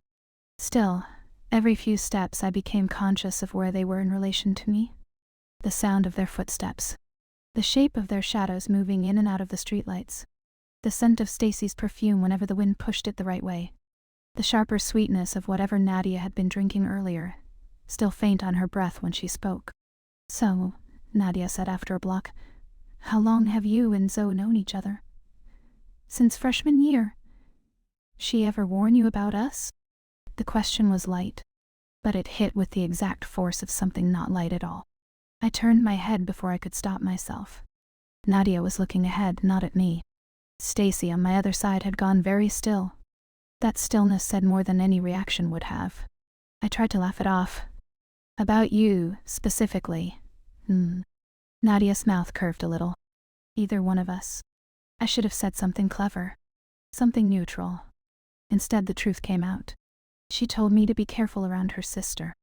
[SPEAKER 1] Still, every few steps I became conscious of where they were in relation to me. The sound of their footsteps. The shape of their shadows moving in and out of the streetlights. The scent of Stacy's perfume whenever the wind pushed it the right way. The sharper sweetness of whatever Nadia had been drinking earlier, still faint on her breath when she spoke. So, Nadia said after a block, how long have you and Zoe known each other? Since freshman year. She ever warn you about us? The question was light, but it hit with the exact force of something not light at all. I turned my head before I could stop myself. Nadia was looking ahead, not at me. Stacy on my other side had gone very still. That stillness said more than any reaction would have. I tried to laugh it off. About you, specifically. Nadia's mouth curved a little. Either one of us. I should have said something clever. Something neutral. Instead, the truth came out. She told me to be careful around her sister.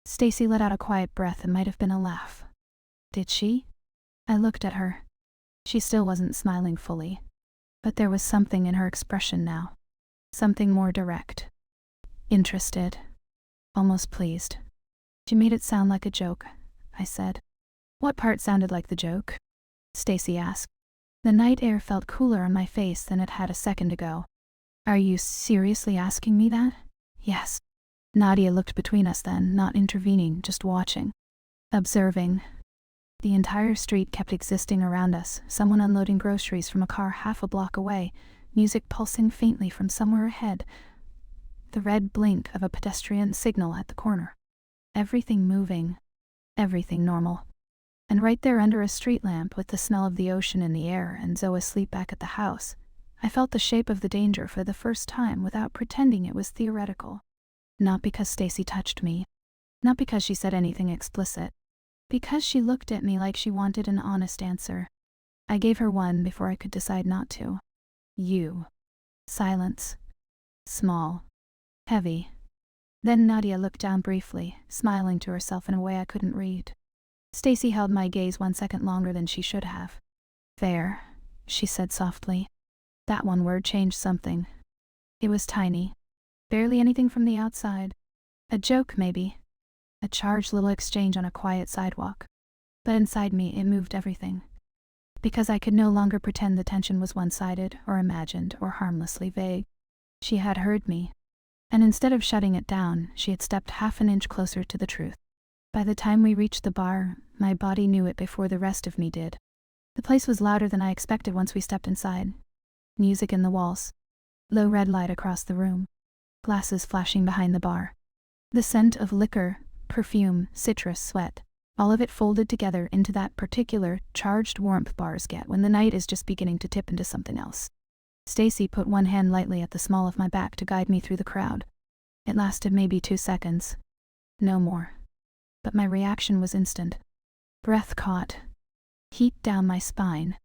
[SPEAKER 1] Stacy let out a quiet breath and might have been a laugh. Did she? I looked at her. She still wasn't smiling fully. But there was something in her expression now. Something more direct. Interested. Almost pleased. She made it sound like a joke, I said. What part sounded like the joke? Stacy asked. The night air felt cooler on my face than it had a second ago. Are you seriously asking me that? Yes. Nadia looked between us then, not intervening, just watching. Observing. The entire street kept existing around us, someone unloading groceries from a car half a block away, music pulsing faintly from somewhere ahead, the red blink of a pedestrian signal at the corner. Everything moving. Everything normal. And right there under a street lamp with the smell of the ocean in the air and Zoe asleep back at the house, I felt the shape of the danger for the first time without pretending it was theoretical. Not because Stacy touched me. Not because she said anything explicit. Because she looked at me like she wanted an honest answer. I gave her one before I could decide not to. You. Silence. Small. Heavy. Then Nadia looked down briefly, smiling to herself in a way I couldn't read. Stacy held my gaze 1 second longer than she should have. Fair, she said softly. That one word changed something. It was tiny. Barely anything from the outside. A joke, maybe. A charged little exchange on a quiet sidewalk. But inside me, it moved everything. because I could no longer pretend the tension was one-sided or imagined or harmlessly vague. She had heard me, and instead of shutting it down, she had stepped half an inch closer to the truth. By the time we reached the bar, my body knew it before the rest of me did. The place was louder than I expected once we stepped inside. Music in the walls. Low red light across the room. Glasses flashing behind the bar. The scent of liquor, perfume, citrus, sweat. All of it folded together into that particular, charged warmth bars get when the night is just beginning to tip into something else. Stacy put one hand lightly at the small of my back to guide me through the crowd. It lasted maybe 2 seconds. No more. But my reaction was instant. Breath caught. Heat down my spine.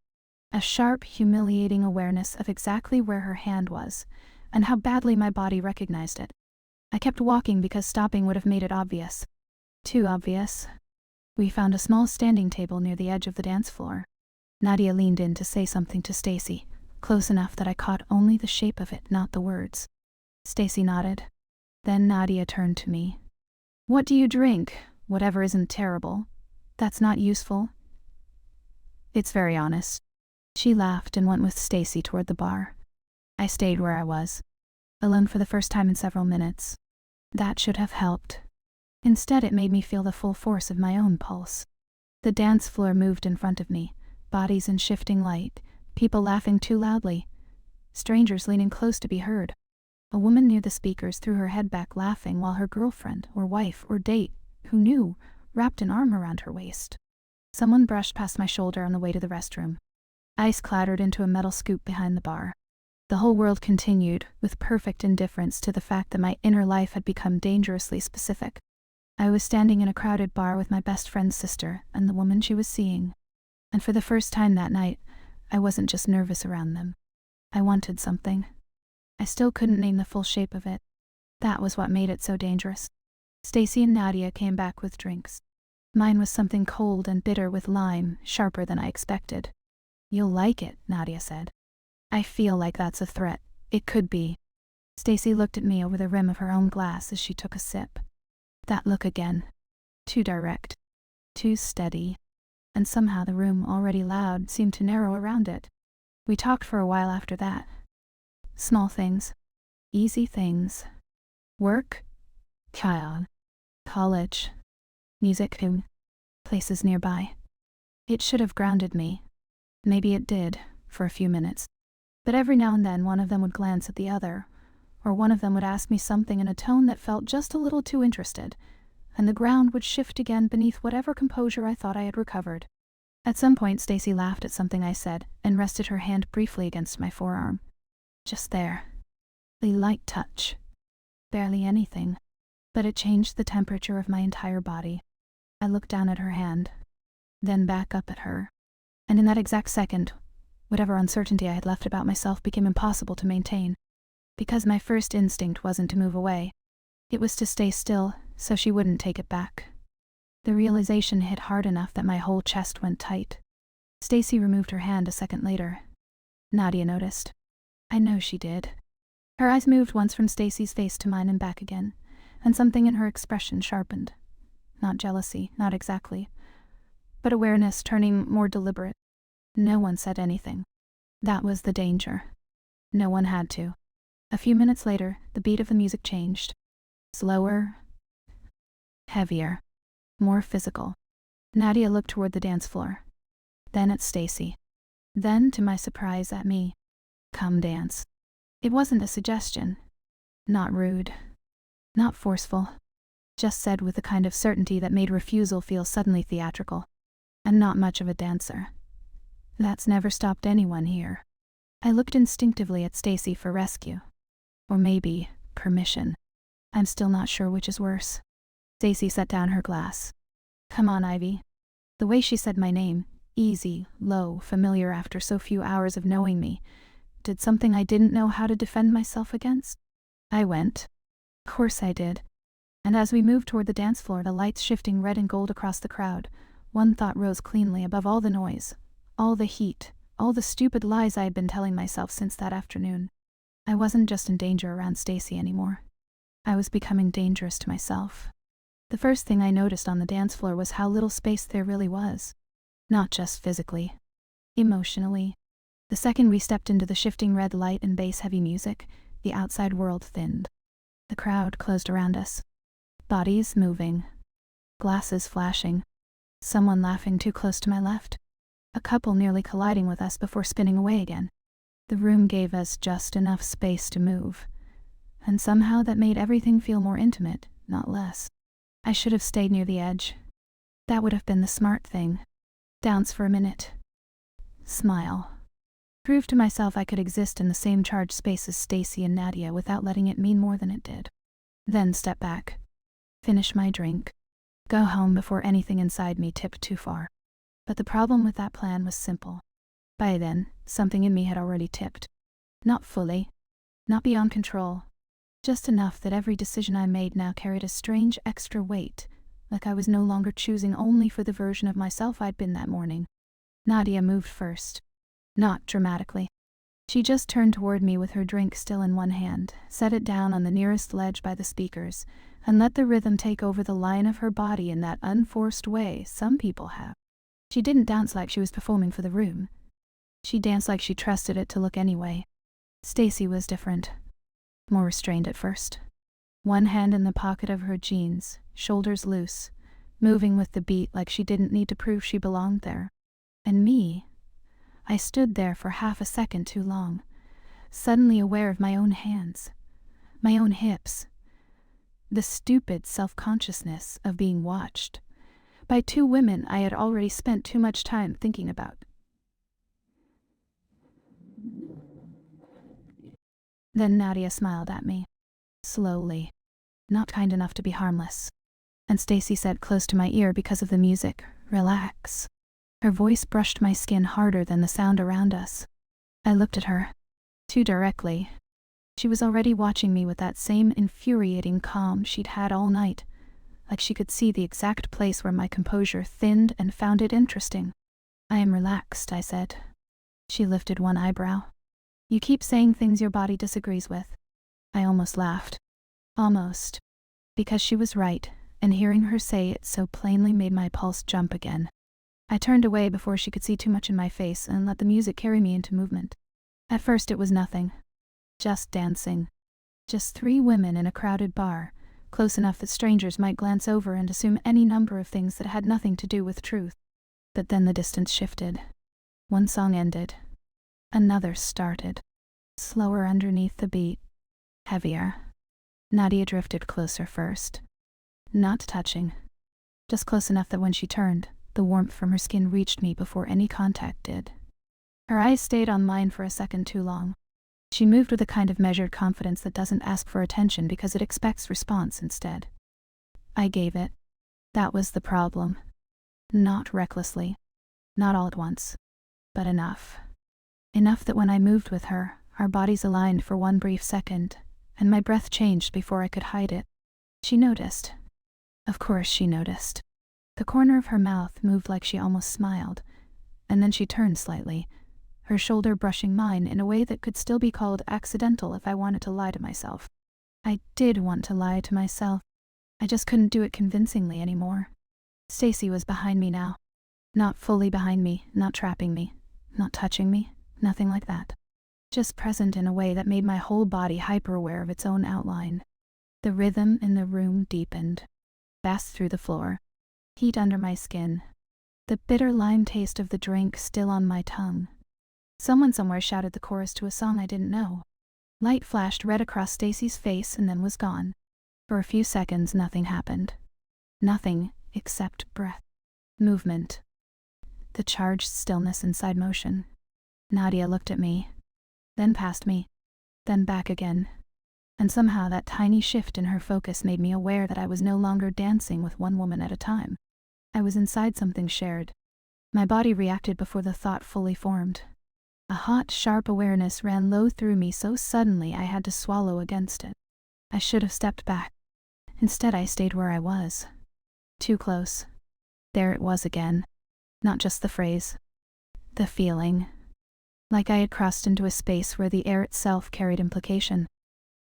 [SPEAKER 1] A sharp, humiliating awareness of exactly where her hand was, and how badly my body recognized it. I kept walking because stopping would have made it obvious. Too obvious. We found a small standing table near the edge of the dance floor. Nadia leaned in to say something to Stacy, close enough that I caught only the shape of it, not the words. Stacy nodded. Then Nadia turned to me. "What do you drink? Whatever isn't terrible. That's not useful." "It's very honest." She laughed and went with Stacy toward the bar. I stayed where I was, alone for the first time in several minutes. That should have helped. Instead, it made me feel the full force of my own pulse. The dance floor moved in front of me, bodies in shifting light, people laughing too loudly, strangers leaning close to be heard. A woman near the speakers threw her head back laughing while her girlfriend, or wife, or date, who knew, wrapped an arm around her waist. Someone brushed past my shoulder on the way to the restroom. Ice clattered into a metal scoop behind the bar. The whole world continued, with perfect indifference to the fact that my inner life had become dangerously specific. I was standing in a crowded bar with my best friend's sister and the woman she was seeing. And for the first time that night, I wasn't just nervous around them. I wanted something. I still couldn't name the full shape of it. That was what made it so dangerous. Stacy and Nadia came back with drinks. Mine was something cold and bitter with lime, sharper than I expected. "You'll like it," Nadia said. "I feel like that's a threat. It could be." Stacy looked at me over the rim of her own glass as she took a sip. That look again. Too direct. Too steady. And somehow the room, already loud, seemed to narrow around it. We talked for a while after that. Small things. Easy things. Work. Child. College. Music. Places nearby. It should have grounded me. Maybe it did, for a few minutes. But every now and then one of them would glance at the other, or one of them would ask me something in a tone that felt just a little too interested, and the ground would shift again beneath whatever composure I thought I had recovered. At some point Stacy laughed at something I said and rested her hand briefly against my forearm. Just there. A light touch. Barely anything. But it changed the temperature of my entire body. I looked down at her hand, then back up at her. And in that exact second, whatever uncertainty I had left about myself became impossible to maintain. Because my first instinct wasn't to move away. It was to stay still, so she wouldn't take it back. The realization hit hard enough that my whole chest went tight. Stacy removed her hand a second later. Nadia noticed. I know she did. Her eyes moved once from Stacy's face to mine and back again, and something in her expression sharpened. Not jealousy, not exactly, but awareness turning more deliberate. No one said anything. That was the danger. No one had to. A few minutes later, the beat of the music changed. Slower. Heavier. More physical. Nadia looked toward the dance floor. Then at Stacy. Then, to my surprise, at me. Come dance. It wasn't a suggestion. Not rude. Not forceful. Just said with the kind of certainty that made refusal feel suddenly theatrical. I'm not much of a dancer. That's never stopped anyone here. I looked instinctively at Stacy for rescue. Or maybe, permission. I'm still not sure which is worse. Stacy set down her glass. Come on, Ivy. The way she said my name, easy, low, familiar after so few hours of knowing me, did something I didn't know how to defend myself against. I went. Of course I did. And as we moved toward the dance floor, the lights shifting red and gold across the crowd, one thought rose cleanly above all the noise, all the heat, all the stupid lies I had been telling myself since that afternoon. I wasn't just in danger around Stacy anymore. I was becoming dangerous to myself. The first thing I noticed on the dance floor was how little space there really was. Not just physically. emotionally. The second we stepped into the shifting red light and bass-heavy music, the outside world thinned. The crowd closed around us. Bodies moving. Glasses flashing. Someone laughing too close to my left. A couple nearly colliding with us before spinning away again. The room gave us just enough space to move. And somehow that made everything feel more intimate, not less. I should have stayed near the edge. That would have been the smart thing. Dance for a minute. Smile. Prove to myself I could exist in the same charged space as Stacy and Nadia without letting it mean more than it did. Then step back. Finish my drink. Go home before anything inside me tipped too far. But the problem with that plan was simple. By then, something in me had already tipped. Not fully. Not beyond control. Just enough that every decision I made now carried a strange extra weight, like I was no longer choosing only for the version of myself I'd been that morning. Nadia moved first. Not dramatically. She just turned toward me with her drink still in one hand, set it down on the nearest ledge by the speakers, and let the rhythm take over the line of her body in that unforced way some people have. She didn't dance like she was performing for the room. She danced like she trusted it to look anyway. Stacy was different. More restrained at first. One hand in the pocket of her jeans, shoulders loose, moving with the beat like she didn't need to prove she belonged there. And me, I stood there for half a second too long, suddenly aware of my own hands, my own hips, the stupid self-consciousness of being watched by two women I had already spent too much time thinking about. Then Nadia smiled at me, slowly, not kind enough to be harmless. And Stacy said close to my ear because of the music, "Relax." Her voice brushed my skin harder than the sound around us. I looked at her, too directly. She was already watching me with that same infuriating calm she'd had all night, like she could see the exact place where my composure thinned and found it interesting. "I am relaxed," I said. She lifted one eyebrow. "You keep saying things your body disagrees with." I almost laughed. Almost. Because she was right, and hearing her say it so plainly made my pulse jump again. I turned away before she could see too much in my face and let the music carry me into movement. At first it was nothing. Just dancing. Just three women in a crowded bar, close enough that strangers might glance over and assume any number of things that had nothing to do with truth. But then the distance shifted. One song ended. Another started. Slower underneath the beat. Heavier. Nadia drifted closer first. Not touching. Just close enough that when she turned, the warmth from her skin reached me before any contact did. Her eyes stayed on mine for a second too long. She moved with a kind of measured confidence that doesn't ask for attention because it expects response instead. I gave it. That was the problem. Not recklessly. Not all at once. But enough. Enough that when I moved with her, our bodies aligned for one brief second, and my breath changed before I could hide it. She noticed. Of course she noticed. The corner of her mouth moved like she almost smiled, and then she turned slightly, her shoulder brushing mine in a way that could still be called accidental if I wanted to lie to myself. I did want to lie to myself. I just couldn't do it convincingly anymore. Stacy was behind me now. Not fully behind me, not trapping me, not touching me, nothing like that. Just present in a way that made my whole body hyper-aware of its own outline. The rhythm in the room deepened, passed through the floor. Heat under my skin. The bitter lime taste of the drink still on my tongue. Someone somewhere shouted the chorus to a song I didn't know. Light flashed red across Stacy's face and then was gone. For a few seconds nothing happened. Nothing except breath. Movement. The charged stillness inside motion. Nadia looked at me. Then past me. Then back again. And somehow that tiny shift in her focus made me aware that I was no longer dancing with one woman at a time. I was inside something shared. My body reacted before the thought fully formed. A hot, sharp awareness ran low through me so suddenly I had to swallow against it. I should have stepped back. Instead I stayed where I was. Too close. There it was again. Not just the phrase. The feeling. Like I had crossed into a space where the air itself carried implication.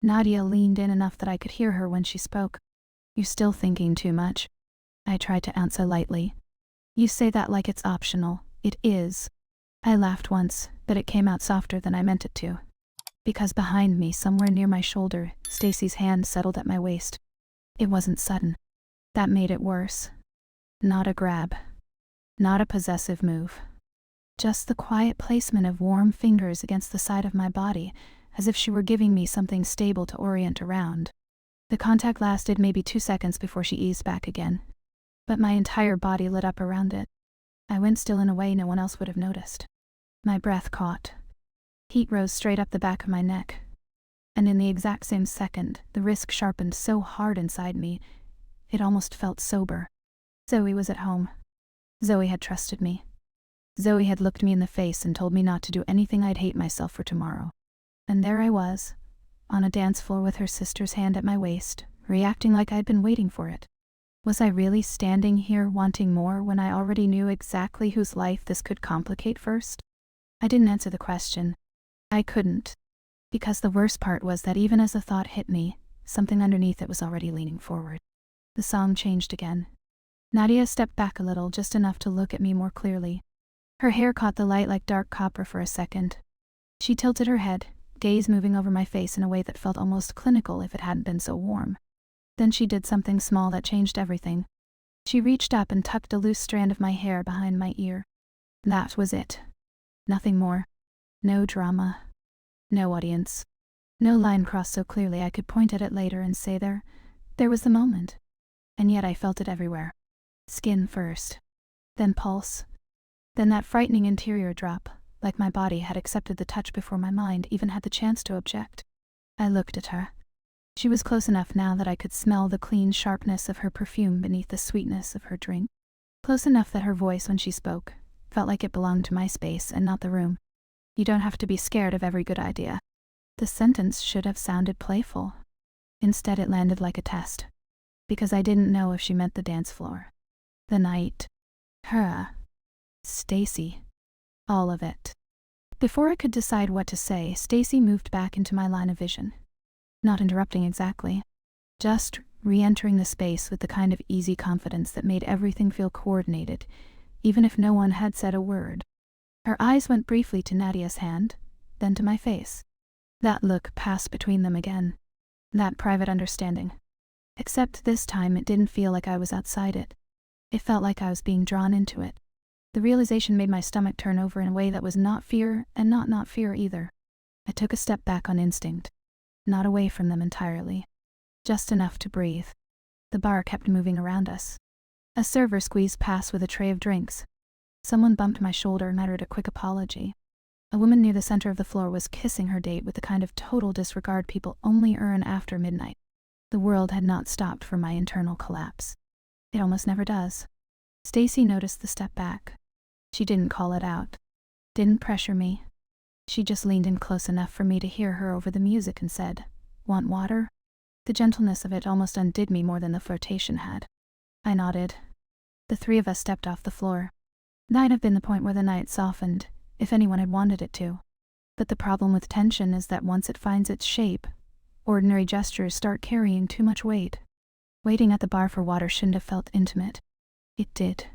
[SPEAKER 1] Nadia leaned in enough that I could hear her when she spoke. "You're still thinking too much." I tried to answer lightly. "You say that like it's optional. It is." I laughed once, but it came out softer than I meant it to. Because behind me, somewhere near my shoulder, Stacy's hand settled at my waist. It wasn't sudden. That made it worse. Not a grab. Not a possessive move. Just the quiet placement of warm fingers against the side of my body, as if she were giving me something stable to orient around. The contact lasted maybe 2 seconds before she eased back again. But my entire body lit up around it. I went still in a way no one else would have noticed. My breath caught. Heat rose straight up the back of my neck. And in the exact same second, the wrist sharpened so hard inside me, it almost felt sober. Zoe was at home. Zoe had trusted me. Zoe had looked me in the face and told me not to do anything I'd hate myself for tomorrow. And there I was, on a dance floor with her sister's hand at my waist, reacting like I'd been waiting for it. Was I really standing here wanting more when I already knew exactly whose life this could complicate first? I didn't answer the question. I couldn't. Because the worst part was that even as the thought hit me, something underneath it was already leaning forward. The song changed again. Nadia stepped back a little, just enough to look at me more clearly. Her hair caught the light like dark copper for a second. She tilted her head, gaze moving over my face in a way that felt almost clinical if it hadn't been so warm. Then she did something small that changed everything. She reached up and tucked a loose strand of my hair behind my ear. That was it. Nothing more. No drama. No audience. No line crossed so clearly I could point at it later and say there was the moment. And yet I felt it everywhere. Skin first. Then pulse. Then that frightening interior drop, like my body had accepted the touch before my mind even had the chance to object. I looked at her. She was close enough now that I could smell the clean sharpness of her perfume beneath the sweetness of her drink. Close enough that her voice, when she spoke, felt like it belonged to my space and not the room. You don't have to be scared of every good idea. The sentence should have sounded playful. Instead it landed like a test. Because I didn't know if she meant the dance floor. The night. Her. Stacy. All of it. Before I could decide what to say, Stacy moved back into my line of vision. Not interrupting exactly. Just re-entering the space with the kind of easy confidence that made everything feel coordinated, even if no one had said a word. Her eyes went briefly to Nadia's hand, then to my face. That look passed between them again. That private understanding. Except this time it didn't feel like I was outside it. It felt like I was being drawn into it. The realization made my stomach turn over in a way that was not fear and not fear either. I took a step back on instinct. Not away from them entirely. Just enough to breathe. The bar kept moving around us. A server squeezed past with a tray of drinks. Someone bumped my shoulder and uttered a quick apology. A woman near the center of the floor was kissing her date with the kind of total disregard people only earn after midnight. The world had not stopped for my internal collapse. It almost never does. Stacy noticed the step back. She didn't call it out. Didn't pressure me. She just leaned in close enough for me to hear her over the music and said, "Want water?" The gentleness of it almost undid me more than the flirtation had. I nodded. The three of us stepped off the floor. That'd have been the point where the night softened, if anyone had wanted it to. But the problem with tension is that once it finds its shape, ordinary gestures start carrying too much weight. Waiting at the bar for water shouldn't have felt intimate. It did.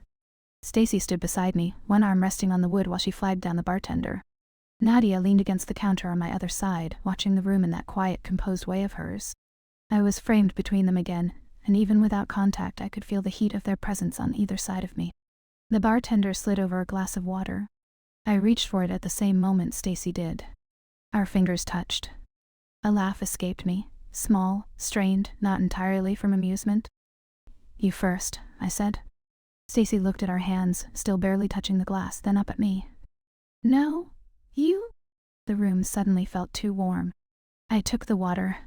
[SPEAKER 1] Stacy stood beside me, one arm resting on the wood while she flagged down the bartender. Nadia leaned against the counter on my other side, watching the room in that quiet, composed way of hers. I was framed between them again, and even without contact I could feel the heat of their presence on either side of me. The bartender slid over a glass of water. I reached for it at the same moment Stacy did. Our fingers touched. A laugh escaped me, small, strained, not entirely from amusement. "You first," I said. Stacy looked at our hands, still barely touching the glass, then up at me. "No, you?" The room suddenly felt too warm. I took the water.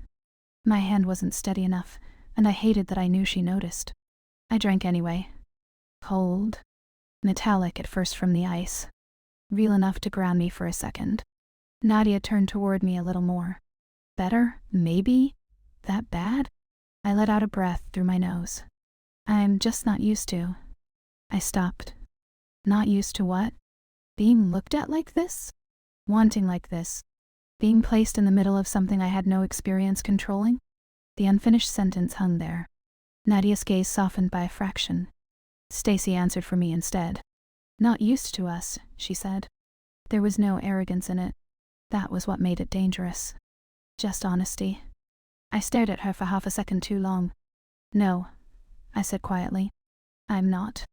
[SPEAKER 1] My hand wasn't steady enough, and I hated that I knew she noticed. I drank anyway. Cold. Metallic at first from the ice. Real enough to ground me for a second. Nadia turned toward me a little more. Better? Maybe? That bad? I let out a breath through my nose. I'm just not used to. I stopped. Not used to what? Being looked at like this? Wanting like this? Being placed in the middle of something I had no experience controlling? The unfinished sentence hung there. Nadia's gaze softened by a fraction. Stacy answered for me instead. "Not used to us," she said. There was no arrogance in it. That was what made it dangerous. Just honesty. I stared at her for half a second too long. "No," I said quietly. "I'm not."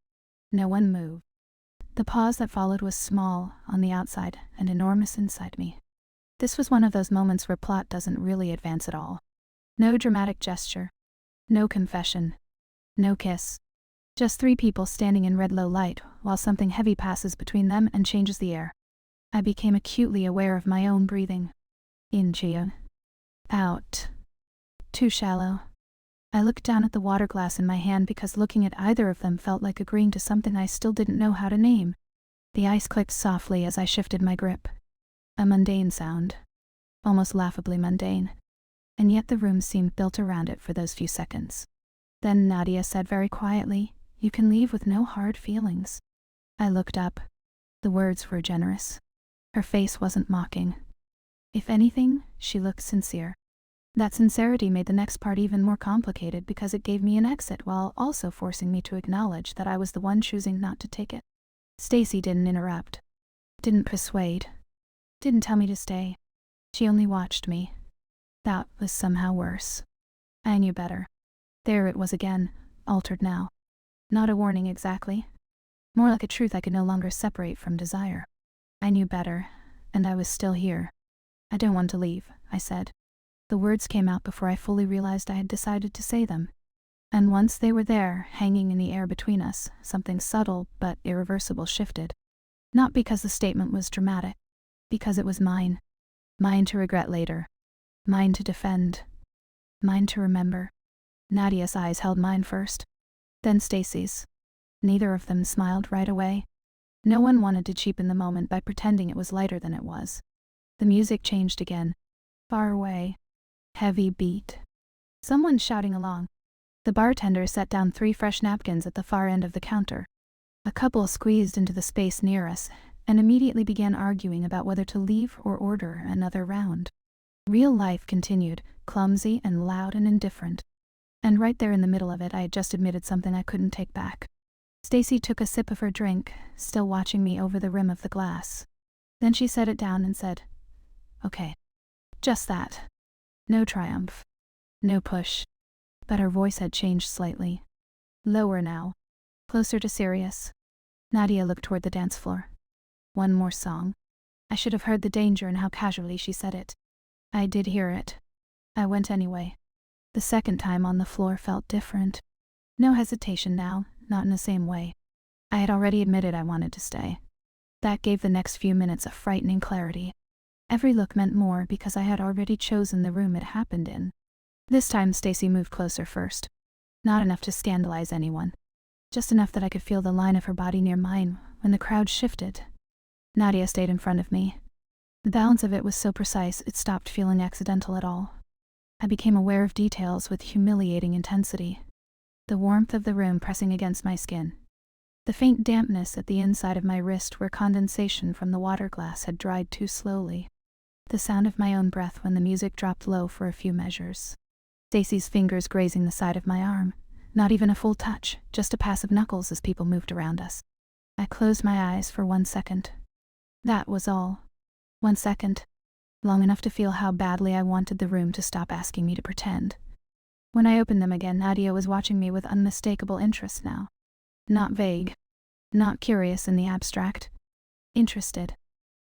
[SPEAKER 1] No one moved. The pause that followed was small on the outside and enormous inside me. This was one of those moments where plot doesn't really advance at all. No dramatic gesture. No confession. No kiss. Just three people standing in red low light while something heavy passes between them and changes the air. I became acutely aware of my own breathing. In, Gia. Out. Too shallow. I looked down at the water glass in my hand because looking at either of them felt like agreeing to something I still didn't know how to name. The ice clicked softly as I shifted my grip. A mundane sound. Almost laughably mundane. And yet the room seemed built around it for those few seconds. Then Nadia said very quietly, "You can leave with no hard feelings." I looked up. The words were generous. Her face wasn't mocking. If anything, she looked sincere. That sincerity made the next part even more complicated because it gave me an exit while also forcing me to acknowledge that I was the one choosing not to take it. Stacy didn't interrupt. Didn't persuade. Didn't tell me to stay. She only watched me. That was somehow worse. I knew better. There it was again, altered now. Not a warning exactly. More like a truth I could no longer separate from desire. I knew better, and I was still here. "I don't want to leave," I said. The words came out before I fully realized I had decided to say them. And once they were there, hanging in the air between us, something subtle but irreversible shifted. Not because the statement was dramatic, because it was mine. Mine to regret later. Mine to defend. Mine to remember. Nadia's eyes held mine first. Then Stacy's. Neither of them smiled right away. No one wanted to cheapen the moment by pretending it was lighter than it was. The music changed again. Far away. Heavy beat. Someone shouting along. The bartender set down 3 fresh napkins at the far end of the counter. A couple squeezed into the space near us and immediately began arguing about whether to leave or order another round. Real life continued, clumsy and loud and indifferent. And right there in the middle of it, I had just admitted something I couldn't take back. Stacy took a sip of her drink, still watching me over the rim of the glass. Then she set it down and said, "Okay." Just that. No triumph. No push. But her voice had changed slightly. Lower now. Closer to serious. Nadia looked toward the dance floor. One more song. I should have heard the danger in how casually she said it. I did hear it. I went anyway. The second time on the floor felt different. No hesitation now, not in the same way. I had already admitted I wanted to stay. That gave the next few minutes a frightening clarity. Every look meant more because I had already chosen the room it happened in. This time Stacy moved closer first. Not enough to scandalize anyone. Just enough that I could feel the line of her body near mine when the crowd shifted. Nadia stayed in front of me. The balance of it was so precise it stopped feeling accidental at all. I became aware of details with humiliating intensity. The warmth of the room pressing against my skin. The faint dampness at the inside of my wrist where condensation from the water glass had dried too slowly. The sound of my own breath when the music dropped low for a few measures. Stacy's fingers grazing the side of my arm. Not even a full touch, just a pass of knuckles as people moved around us. I closed my eyes for 1 second. That was all. 1 second. Long enough to feel how badly I wanted the room to stop asking me to pretend. When I opened them again, Nadia was watching me with unmistakable interest now. Not vague. Not curious in the abstract. Interested.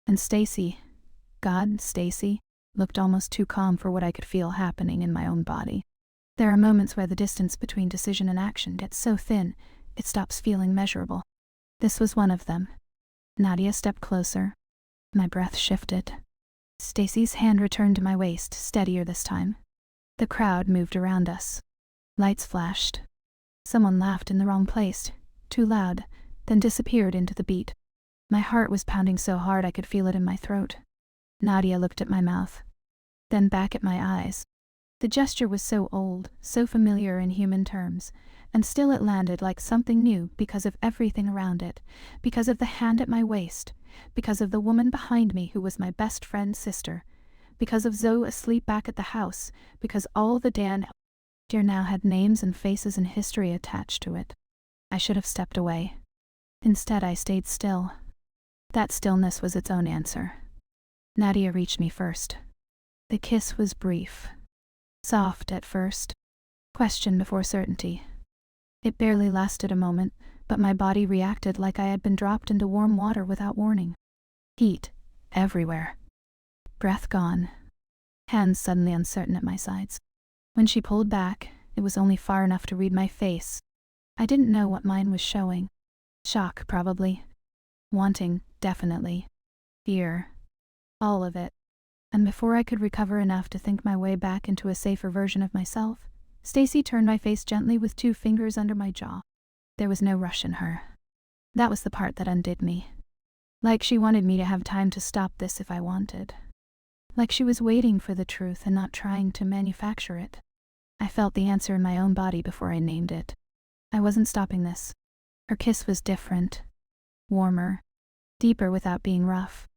[SPEAKER 1] And Stacy, God, Stacy, looked almost too calm for what I could feel happening in my own body. There are moments where the distance between decision and action gets so thin, it stops feeling measurable. This was one of them. Nadia stepped closer. My breath shifted. Stacy's hand returned to my waist, steadier this time. The crowd moved around us. Lights flashed. Someone laughed in the wrong place, too loud, then disappeared into the beat. My heart was pounding so hard I could feel it in my throat. Nadia looked at my mouth, then back at my eyes. The gesture was so old, so familiar in human terms, and still it landed like something new because of everything around it, because of the hand at my waist, because of the woman behind me who was my best friend's sister, because of Zoe asleep back at the house, because all the Dan here now had names and faces and history attached to it. I should have stepped away. Instead, I stayed still. That stillness was its own answer. Nadia reached me first. The kiss was brief. Soft at first. Question before certainty. It barely lasted a moment, but my body reacted like I had been dropped into warm water without warning. Heat. Everywhere. Breath gone. Hands suddenly uncertain at my sides. When she pulled back, it was only far enough to read my face. I didn't know what mine was showing. Shock, probably. Wanting, definitely. Fear. All of it. And before I could recover enough to think my way back into a safer version of myself, Stacy turned my face gently with 2 fingers under my jaw. There was no rush in her. That was the part that undid me. Like she wanted me to have time to stop this if I wanted. Like she was waiting for the truth and not trying to manufacture it. I felt the answer in my own body before I named it. I wasn't stopping this. Her kiss was different. Warmer. Deeper without being rough.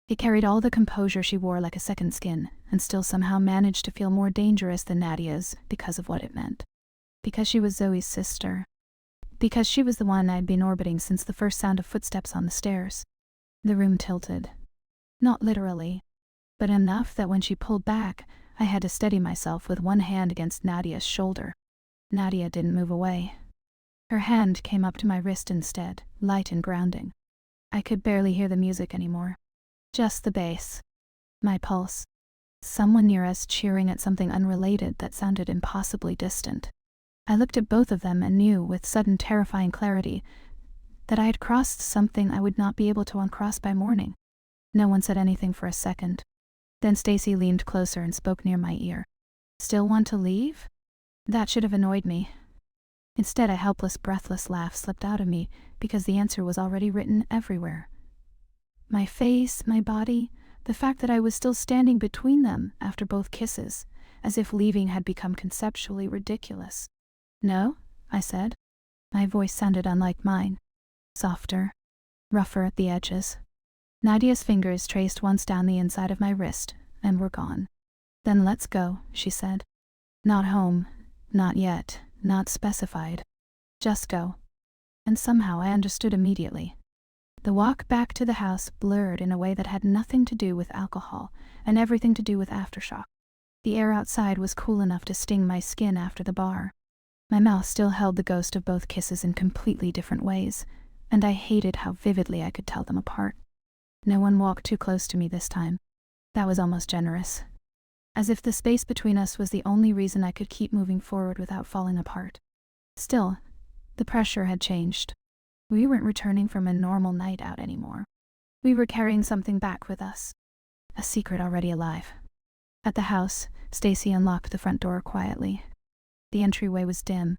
[SPEAKER 1] It carried all the composure she wore like a second skin, and still somehow managed to feel more dangerous than Nadia's because of what it meant. Because she was Zoe's sister. Because she was the one I'd been orbiting since the first sound of footsteps on the stairs. The room tilted. Not literally, but enough that when she pulled back, I had to steady myself with one hand against Nadia's shoulder. Nadia didn't move away. Her hand came up to my wrist instead, light and grounding. I could barely hear the music anymore. Just the bass. My pulse. Someone near us cheering at something unrelated that sounded impossibly distant. I looked at both of them and knew, with sudden terrifying clarity, that I had crossed something I would not be able to uncross by morning. No one said anything for a second. Then Stacy leaned closer and spoke near my ear. Still want to leave? That should have annoyed me. Instead, a helpless, breathless laugh slipped out of me because the answer was already written everywhere. My face, my body, the fact that I was still standing between them after both kisses, as if leaving had become conceptually ridiculous. No, I said. My voice sounded unlike mine. Softer, rougher at the edges. Nadia's fingers traced once down the inside of my wrist, and were gone. Then let's go, she said. Not home, not yet, not specified. Just go. And somehow I understood immediately. The walk back to the house blurred in a way that had nothing to do with alcohol, and everything to do with aftershock. The air outside was cool enough to sting my skin after the bar. My mouth still held the ghost of both kisses in completely different ways, and I hated how vividly I could tell them apart. No one walked too close to me this time. That was almost generous. As if the space between us was the only reason I could keep moving forward without falling apart. Still, the pressure had changed. We weren't returning from a normal night out anymore. We were carrying something back with us. A secret already alive. At the house, Stacy unlocked the front door quietly. The entryway was dim.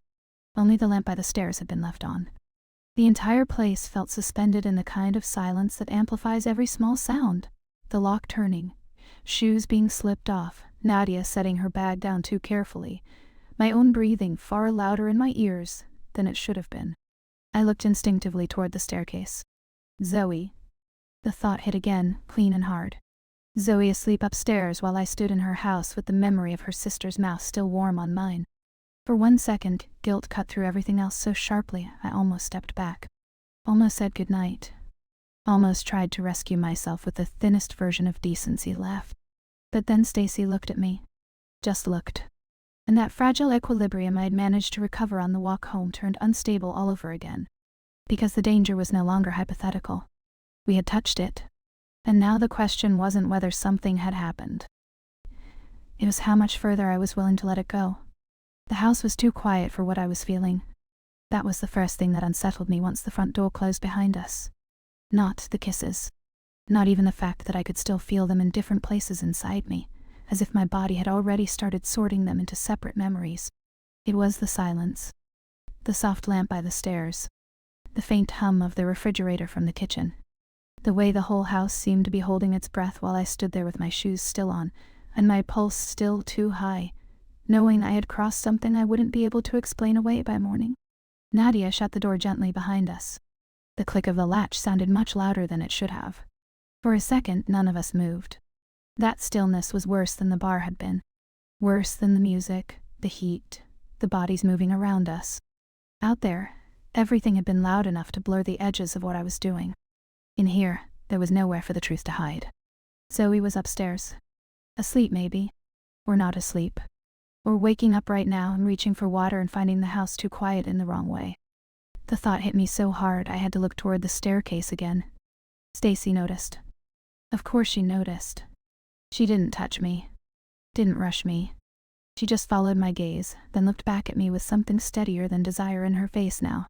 [SPEAKER 1] Only the lamp by the stairs had been left on. The entire place felt suspended in the kind of silence that amplifies every small sound. The lock turning, shoes being slipped off, Nadia setting her bag down too carefully, my own breathing far louder in my ears than it should have been. I looked instinctively toward the staircase. Zoe. The thought hit again, clean and hard. Zoe asleep upstairs while I stood in her house with the memory of her sister's mouth still warm on mine. For 1 second, guilt cut through everything else so sharply I almost stepped back. Almost said goodnight. Almost tried to rescue myself with the thinnest version of decency left. But then Stacy looked at me. Just looked. And that fragile equilibrium I had managed to recover on the walk home turned unstable all over again. Because the danger was no longer hypothetical. We had touched it. And now the question wasn't whether something had happened. It was how much further I was willing to let it go. The house was too quiet for what I was feeling. That was the first thing that unsettled me once the front door closed behind us. Not the kisses. Not even the fact that I could still feel them in different places inside me, as if my body had already started sorting them into separate memories. It was the silence. The soft lamp by the stairs. The faint hum of the refrigerator from the kitchen. The way the whole house seemed to be holding its breath while I stood there with my shoes still on, and my pulse still too high, knowing I had crossed something I wouldn't be able to explain away by morning. Nadia shut the door gently behind us. The click of the latch sounded much louder than it should have. For a second, none of us moved. That stillness was worse than the bar had been. Worse than the music, the heat, the bodies moving around us. Out there, everything had been loud enough to blur the edges of what I was doing. In here, There was nowhere for the truth to hide. Zoe was upstairs. Asleep maybe. Or not asleep. Or waking up right now and reaching for water and finding the house too quiet in the wrong way. The thought hit me so hard I had to look toward the staircase again. Stacy noticed. Of course she noticed. She didn't touch me. Didn't rush me. She just followed my gaze, then looked back at me with something steadier than desire in her face now.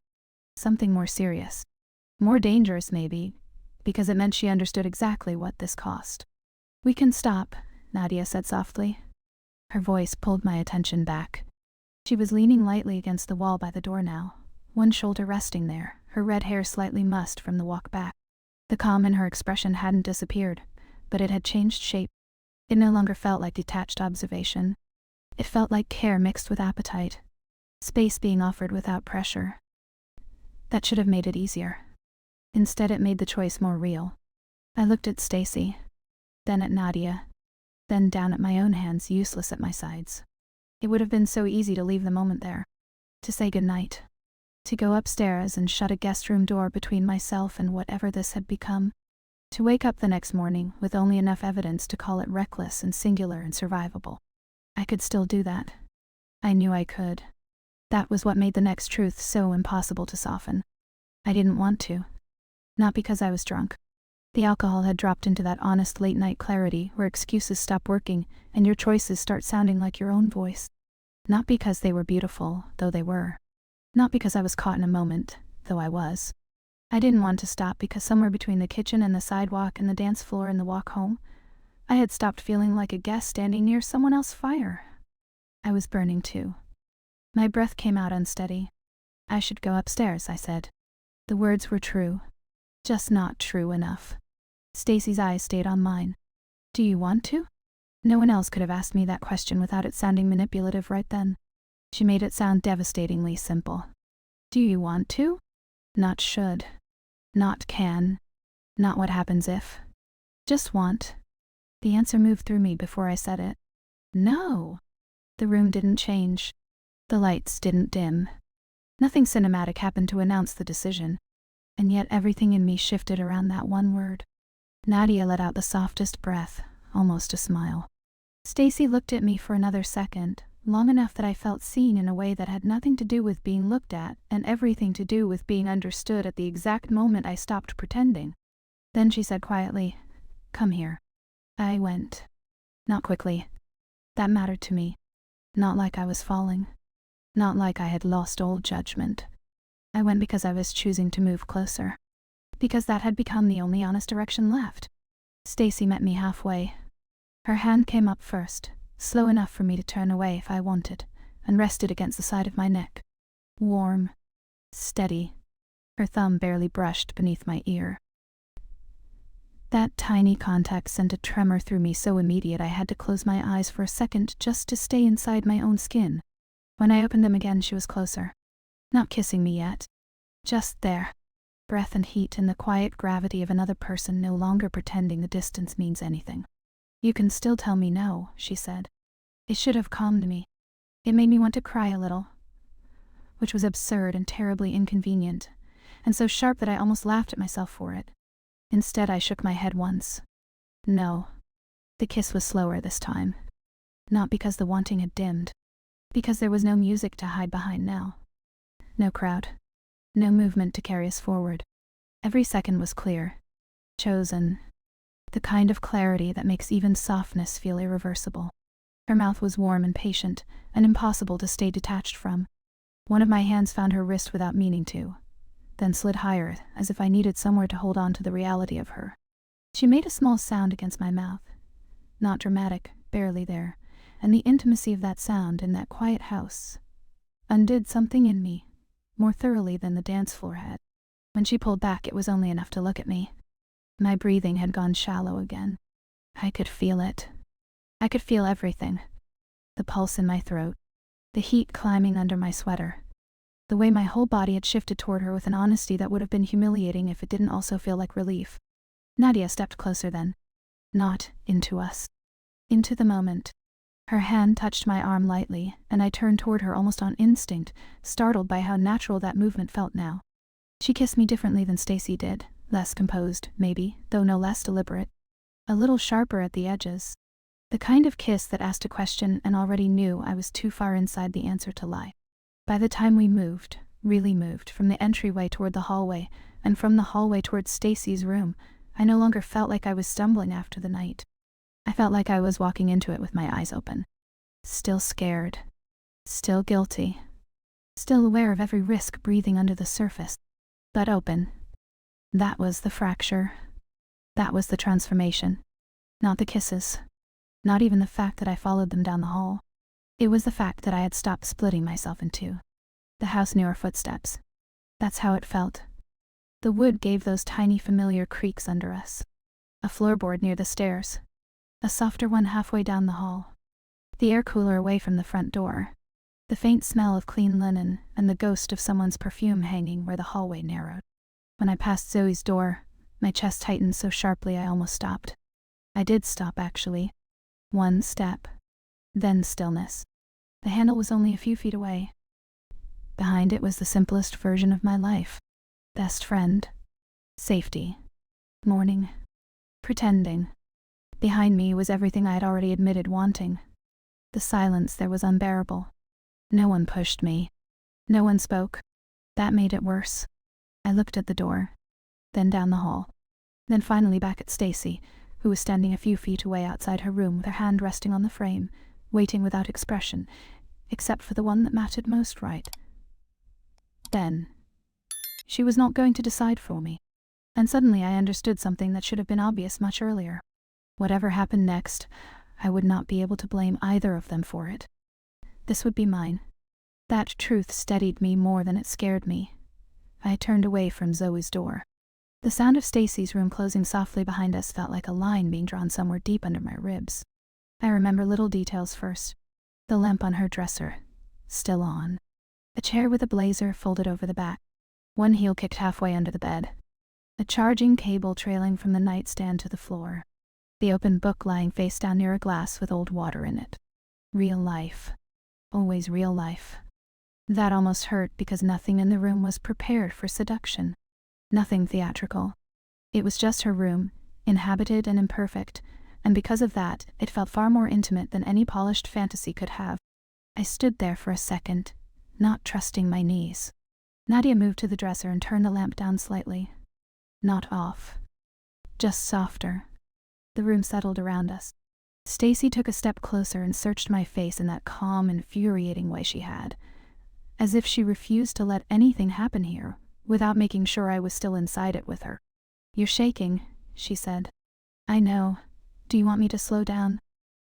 [SPEAKER 1] Something more serious. More dangerous maybe, because it meant she understood exactly what this cost. We can stop, Nadia said softly. Her voice pulled my attention back. She was leaning lightly against the wall by the door now, one shoulder resting there, her red hair slightly mussed from the walk back. The calm in her expression hadn't disappeared, but it had changed shape. It no longer felt like detached observation. It felt like care mixed with appetite. Space being offered without pressure. That should have made it easier. Instead, it made the choice more real. I looked at Stacy, then at Nadia, then down at my own hands useless at my sides. It would have been so easy to leave the moment there. To say goodnight. To go upstairs and shut a guest room door between myself and whatever this had become. To wake up the next morning with only enough evidence to call it reckless and singular and survivable. I could still do that. I knew I could. That was what made the next truth so impossible to soften. I didn't want to. Not because I was drunk. The alcohol had dropped into that honest late-night clarity where excuses stop working and your choices start sounding like your own voice. Not because they were beautiful, though they were. Not because I was caught in a moment, though I was. I didn't want to stop because somewhere between the kitchen and the sidewalk and the dance floor and the walk home, I had stopped feeling like a guest standing near someone else's fire. I was burning too. My breath came out unsteady. I should go upstairs, I said. The words were true. Just not true enough. Stacy's eyes stayed on mine. Do you want to? No one else could have asked me that question without it sounding manipulative right then. She made it sound devastatingly simple. Do you want to? Not should. Not can. Not what happens if. Just want. The answer moved through me before I said it. No. The room didn't change. The lights didn't dim. Nothing cinematic happened to announce the decision. And yet everything in me shifted around that one word. Nadia let out the softest breath, almost a smile. Stacy looked at me for another second, long enough that I felt seen in a way that had nothing to do with being looked at and everything to do with being understood at the exact moment I stopped pretending. Then she said quietly, "Come here." I went. Not quickly. That mattered to me. Not like I was falling. Not like I had lost all judgment. I went because I was choosing to move closer. Because that had become the only honest direction left. Stacy met me halfway. Her hand came up first, slow enough for me to turn away if I wanted, and rested against the side of my neck. Warm. Steady. Her thumb barely brushed beneath my ear. That tiny contact sent a tremor through me so immediate I had to close my eyes for a second just to stay inside my own skin. When I opened them again, she was closer. Not kissing me yet. Just there. Breath and heat and the quiet gravity of another person no longer pretending the distance means anything. You can still tell me no, she said. It should have calmed me. It made me want to cry a little. Which was absurd and terribly inconvenient, and so sharp that I almost laughed at myself for it. Instead, I shook my head once. No. The kiss was slower this time. Not because the wanting had dimmed. Because there was no music to hide behind now. No crowd. No movement to carry us forward. Every second was clear. Chosen. The kind of clarity that makes even softness feel irreversible. Her mouth was warm and patient, and impossible to stay detached from. One of my hands found her wrist without meaning to, then slid higher, as if I needed somewhere to hold on to the reality of her. She made a small sound against my mouth. Not dramatic, barely there, and the intimacy of that sound in that quiet house undid something in me, more thoroughly than the dance floor had. When she pulled back, it was only enough to look at me. My breathing had gone shallow again. I could feel it. I could feel everything. The pulse in my throat. The heat climbing under my sweater. The way my whole body had shifted toward her with an honesty that would have been humiliating if it didn't also feel like relief. Nadia stepped closer then. Not into us. Into the moment. Her hand touched my arm lightly, and I turned toward her almost on instinct, startled by how natural that movement felt now. She kissed me differently than Stacy did, Less composed, maybe, though no less deliberate. A little sharper at the edges. The kind of kiss that asked a question and already knew I was too far inside the answer to lie. By the time we moved, really moved, from the entryway toward the hallway, and from the hallway toward Stacy's room, I no longer felt like I was stumbling after the night. I felt like I was walking into it with my eyes open. Still scared. Still guilty. Still aware of every risk breathing under the surface. But open. That was the fracture. That was the transformation. Not the kisses. Not even the fact that I followed them down the hall. It was the fact that I had stopped splitting myself in two. The house knew our footsteps. That's how it felt. The wood gave those tiny familiar creaks under us. A floorboard near the stairs. A softer one halfway down the hall. The air cooler away from the front door. The faint smell of clean linen, and the ghost of someone's perfume hanging where the hallway narrowed. When I passed Zoe's door, my chest tightened so sharply I almost stopped. I did stop, actually. One step. Then stillness. The handle was only a few feet away. Behind it was the simplest version of my life. Best friend. Safety. Mourning. Pretending. Behind me was everything I had already admitted wanting. The silence there was unbearable. No one pushed me. No one spoke. That made it worse. I looked at the door. Then down the hall. Then finally back at Stacy, who was standing a few feet away outside her room with her hand resting on the frame, waiting without expression, except for the one that mattered most right. Then. She was not going to decide for me. And suddenly I understood something that should have been obvious much earlier. Whatever happened next, I would not be able to blame either of them for it. This would be mine. That truth steadied me more than it scared me. I turned away from Zoe's door. The sound of Stacy's room closing softly behind us felt like a line being drawn somewhere deep under my ribs. I remember little details first. The lamp on her dresser, still on. A chair with a blazer folded over the back. One heel kicked halfway under the bed. A charging cable trailing from the nightstand to the floor. The open book lying face down near a glass with old water in it. Real life. Always real life. That almost hurt because nothing in the room was prepared for seduction. Nothing theatrical. It was just her room, inhabited and imperfect, and because of that, it felt far more intimate than any polished fantasy could have. I stood there for a second, not trusting my knees. Nadia moved to the dresser and turned the lamp down slightly. Not off. Just softer. The room settled around us. Stacy took a step closer and searched my face in that calm, infuriating way she had, as if she refused to let anything happen here, without making sure I was still inside it with her. "You're shaking," she said. "I know. Do you want me to slow down?"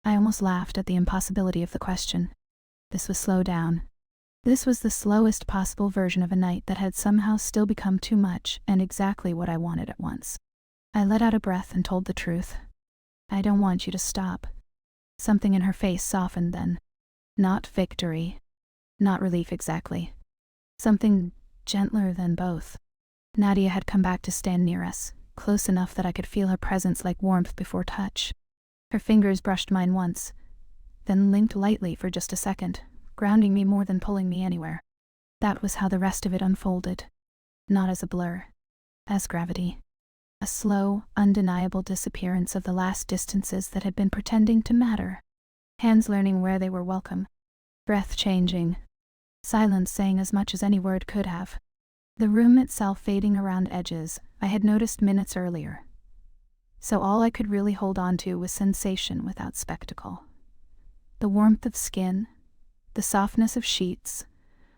[SPEAKER 1] I almost laughed at the impossibility of the question. This was slow down. This was the slowest possible version of a night that had somehow still become too much and exactly what I wanted at once. I let out a breath and told the truth. "I don't want you to stop." Something in her face softened then. Not victory. Not relief exactly. Something gentler than both. Nadia had come back to stand near us, close enough that I could feel her presence like warmth before touch. Her fingers brushed mine once, then linked lightly for just a second, grounding me more than pulling me anywhere. That was how the rest of it unfolded. Not as a blur. As gravity. A slow, undeniable disappearance of the last distances that had been pretending to matter. Hands learning where they were welcome. Breath changing. Silence saying as much as any word could have. The room itself fading around edges I had noticed minutes earlier. So all I could really hold on to was sensation without spectacle. The warmth of skin, the softness of sheets,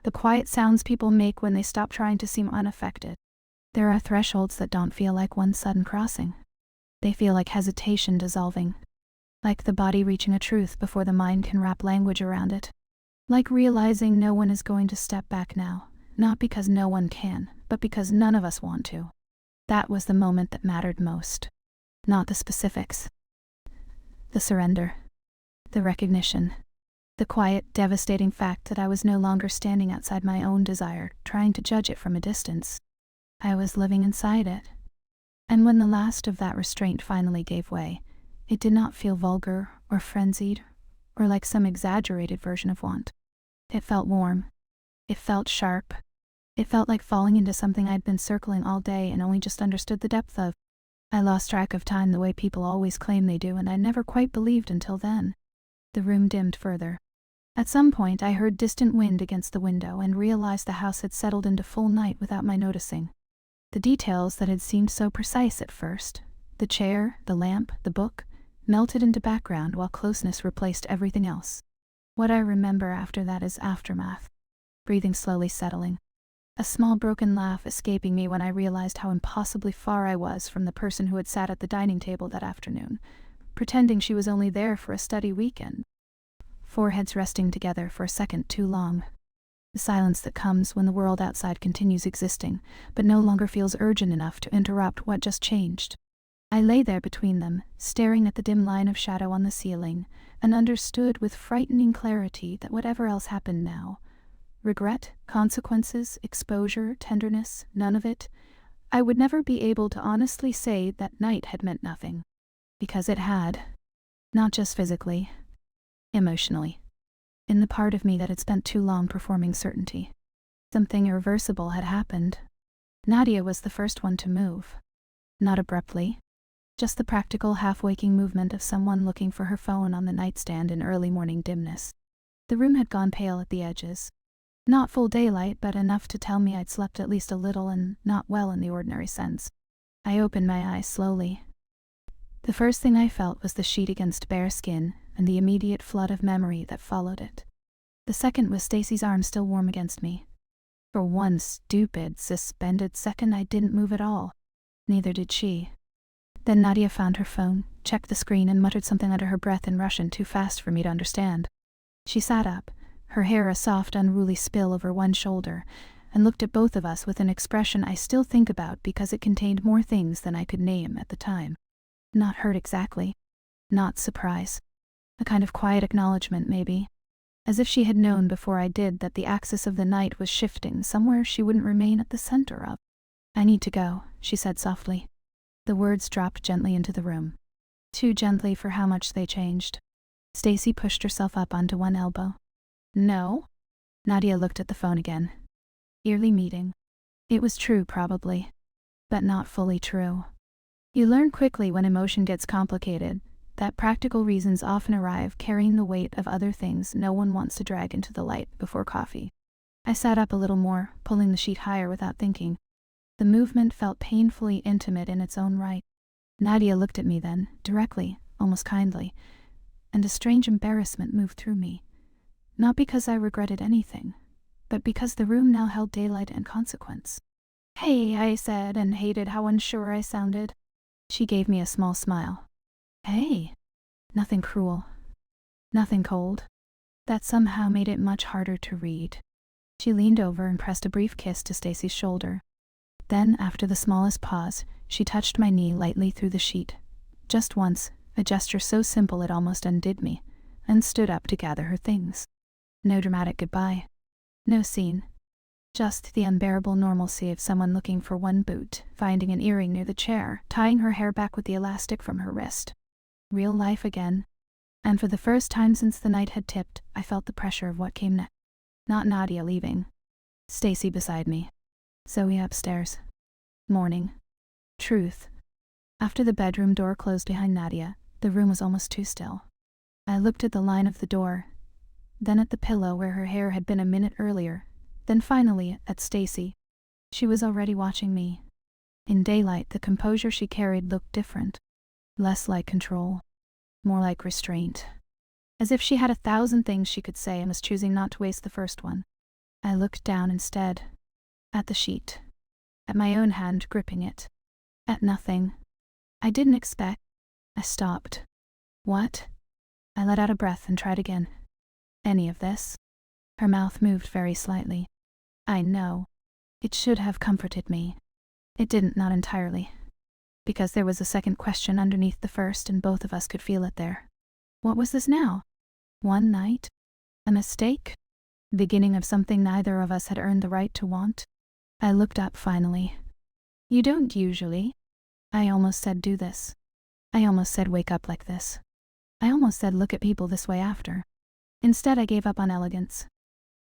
[SPEAKER 1] the quiet sounds people make when they stop trying to seem unaffected. There are thresholds that don't feel like one sudden crossing. They feel like hesitation dissolving. Like the body reaching a truth before the mind can wrap language around it. Like realizing no one is going to step back now, not because no one can, but because none of us want to. That was the moment that mattered most. Not the specifics. The surrender. The recognition. The quiet, devastating fact that I was no longer standing outside my own desire, trying to judge it from a distance. I was living inside it. And when the last of that restraint finally gave way, it did not feel vulgar or frenzied or like some exaggerated version of want. It felt warm. It felt sharp. It felt like falling into something I'd been circling all day and only just understood the depth of. I lost track of time the way people always claim they do, and I never quite believed until then. The room dimmed further. At some point I heard distant wind against the window and realized the house had settled into full night without my noticing. The details that had seemed so precise at first, the chair, the lamp, the book, melted into background while closeness replaced everything else. What I remember after that is aftermath. Breathing slowly settling. A small broken laugh escaping me when I realized how impossibly far I was from the person who had sat at the dining table that afternoon, pretending she was only there for a study weekend. Foreheads resting together for a second too long. The silence that comes when the world outside continues existing, but no longer feels urgent enough to interrupt what just changed. I lay there between them, staring at the dim line of shadow on the ceiling, and understood with frightening clarity that whatever else happened now, regret, consequences, exposure, tenderness, none of it, I would never be able to honestly say that night had meant nothing. Because it had. Not just physically. Emotionally. In the part of me that had spent too long performing certainty. Something irreversible had happened. Nadia was the first one to move. Not abruptly. Just the practical half-waking movement of someone looking for her phone on the nightstand in early morning dimness. The room had gone pale at the edges. Not full daylight, but enough to tell me I'd slept at least a little and not well in the ordinary sense. I opened my eyes slowly. The first thing I felt was the sheet against bare skin and the immediate flood of memory that followed it. The second was Stacy's arm still warm against me. For one stupid, suspended second I didn't move at all. Neither did she. Then Nadia found her phone, checked the screen, and muttered something under her breath in Russian too fast for me to understand. She sat up, her hair a soft, unruly spill over one shoulder, and looked at both of us with an expression I still think about because it contained more things than I could name at the time. Not hurt exactly. Not surprise. A kind of quiet acknowledgement, maybe. As if she had known before I did that the axis of the night was shifting somewhere she wouldn't remain at the center of. "I need to go," she said softly. The words dropped gently into the room. Too gently for how much they changed. Stacy pushed herself up onto one elbow. "No?" Nadia looked at the phone again. Yearly meeting. It was true, probably. But not fully true. You learn quickly when emotion gets complicated that practical reasons often arrive carrying the weight of other things no one wants to drag into the light before coffee. I sat up a little more, pulling the sheet higher without thinking. The movement felt painfully intimate in its own right. Nadia looked at me then, directly, almost kindly, and a strange embarrassment moved through me. Not because I regretted anything, but because the room now held daylight and consequence. "Hey," I said, and hated how unsure I sounded. She gave me a small smile. "Hey." Nothing cruel. Nothing cold. That somehow made it much harder to read. She leaned over and pressed a brief kiss to Stacy's shoulder. Then, after the smallest pause, she touched my knee lightly through the sheet. Just once, a gesture so simple it almost undid me, and stood up to gather her things. No dramatic goodbye. No scene. Just the unbearable normalcy of someone looking for one boot, finding an earring near the chair, tying her hair back with the elastic from her wrist. Real life again. And for the first time since the night had tipped, I felt the pressure of what came next. Not Nadia leaving. Stacy beside me. Zoe upstairs. Morning. Truth. After the bedroom door closed behind Nadia, the room was almost too still. I looked at the line of the door, then at the pillow where her hair had been a minute earlier, then finally at Stacy. She was already watching me. In daylight, the composure she carried looked different. Less like control. More like restraint. As if she had 1,000 things she could say and was choosing not to waste the first one. I looked down instead. At the sheet. At my own hand gripping it. At nothing. I didn't expect. I stopped. What? I let out a breath and tried again. Any of this? Her mouth moved very slightly. I know. It should have comforted me. It didn't, not entirely. Because there was a second question underneath the first and both of us could feel it there. What was this now? One night? A mistake? Beginning of something neither of us had earned the right to want? I looked up finally. "You don't usually." I almost said do this. I almost said wake up like this. I almost said look at people this way after. Instead I gave up on elegance.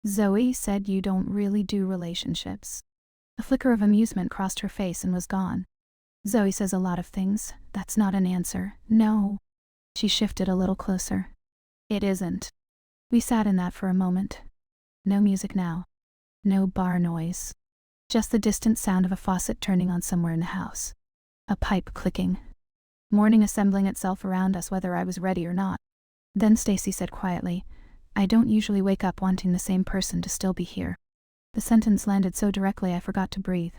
[SPEAKER 1] Zoe said you don't really do relationships. A flicker of amusement crossed her face and was gone. Zoe says a lot of things. That's not an answer. No. She shifted a little closer. It isn't. We sat in that for a moment. No music now. No bar noise. Just the distant sound of a faucet turning on somewhere in the house. A pipe clicking. Morning assembling itself around us whether I was ready or not. Then Stacy said quietly, I don't usually wake up wanting the same person to still be here. The sentence landed so directly I forgot to breathe.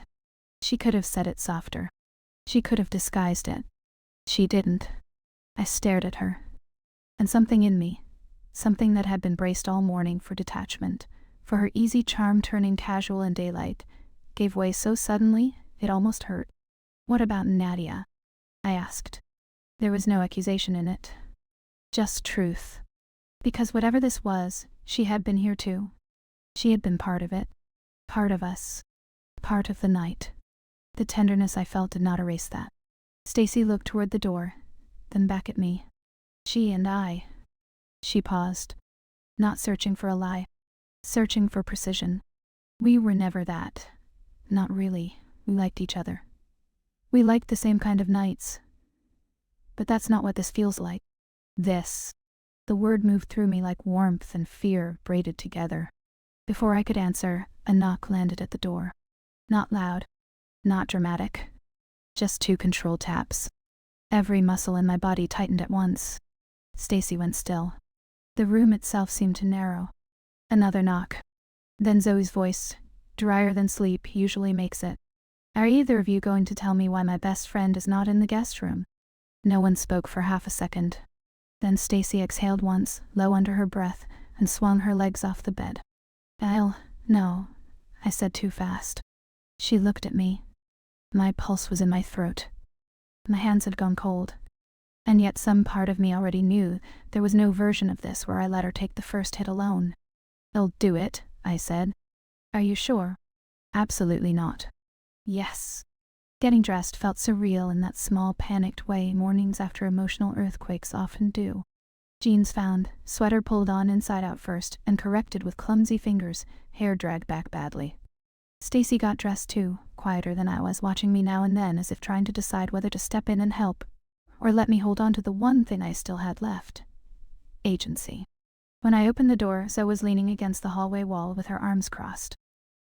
[SPEAKER 1] She could have said it softer. She could have disguised it. She didn't. I stared at her. And something in me, something that had been braced all morning for detachment, for her easy charm turning casual in daylight, gave way so suddenly it almost hurt. What about Nadia? I asked. There was no accusation in it. Just truth. Because whatever this was, she had been here too. She had been part of it. Part of us. Part of the night. The tenderness I felt did not erase that. Stacy looked toward the door, then back at me. She and I. She paused. Not searching for a lie. Searching for precision. We were never that. Not really. We liked each other. We liked the same kind of nights. But that's not what this feels like. This. The word moved through me like warmth and fear braided together. Before I could answer, a knock landed at the door. Not loud. Not dramatic. Just 2 controlled taps. Every muscle in my body tightened at once. Stacy went still. The room itself seemed to narrow. Another knock. Then Zoe's voice, drier than sleep usually makes it. Are either of you going to tell me why my best friend is not in the guest room? No one spoke for half a second. Then Stacy exhaled once, low under her breath, and swung her legs off the bed. No, I said too fast. She looked at me. My pulse was in my throat. My hands had gone cold. And yet some part of me already knew there was no version of this where I let her take the first hit alone. I'll do it, I said. Are you sure? Absolutely not. Yes. Getting dressed felt surreal in that small, panicked way mornings after emotional earthquakes often do. Jeans found, sweater pulled on inside out first, and corrected with clumsy fingers, hair dragged back badly. Stacy got dressed too, quieter than I was, watching me now and then as if trying to decide whether to step in and help, or let me hold on to the one thing I still had left. Agency. When I opened the door, Zoe was leaning against the hallway wall with her arms crossed.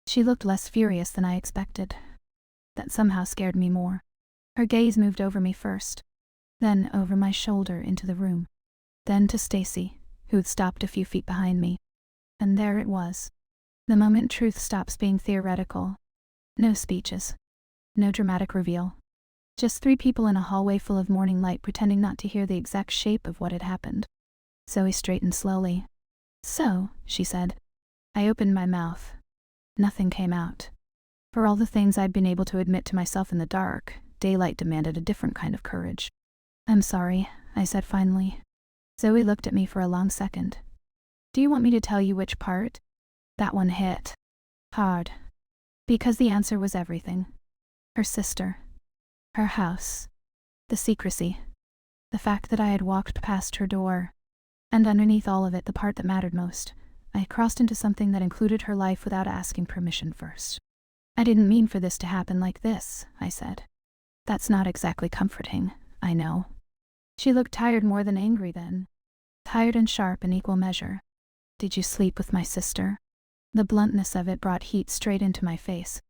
[SPEAKER 1] She looked less furious than I expected. That somehow scared me more. Her gaze moved over me first, then over my shoulder into the room, then to Stacy, who had stopped a few feet behind me. And there it was. The moment truth stops being theoretical. No speeches. No dramatic reveal. Just 3 people in a hallway full of morning light pretending not to hear the exact shape of what had happened. Zoe straightened slowly. So, she said. I opened my mouth. Nothing came out. For all the things I'd been able to admit to myself in the dark, daylight demanded a different kind of courage. I'm sorry, I said finally. Zoe looked at me for a long second. Do you want me to tell you which part? That one hit. Hard. Because the answer was everything. Her sister. Her house. The secrecy. The fact that I had walked past her door. And underneath all of it, the part that mattered most. I had crossed into something that included her life without asking permission first. I didn't mean for this to happen like this, I said. That's not exactly comforting, I know. She looked tired more than angry then. Tired and sharp in equal measure. Did you sleep with my sister? The bluntness of it brought heat straight into my face.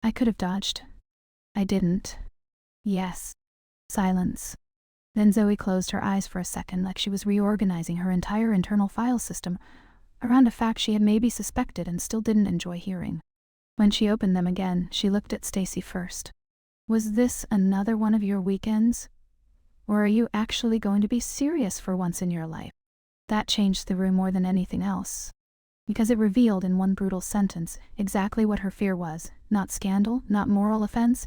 [SPEAKER 1] I could have dodged. I didn't. Yes. Silence. Then Zoe closed her eyes for a second like she was reorganizing her entire internal file system around a fact she had maybe suspected and still didn't enjoy hearing. When she opened them again, she looked at Stacy first. Was this another one of your weekends? Or are you actually going to be serious for once in your life? That changed the room more than anything else. Because it revealed in one brutal sentence exactly what her fear was. Not scandal, not moral offense,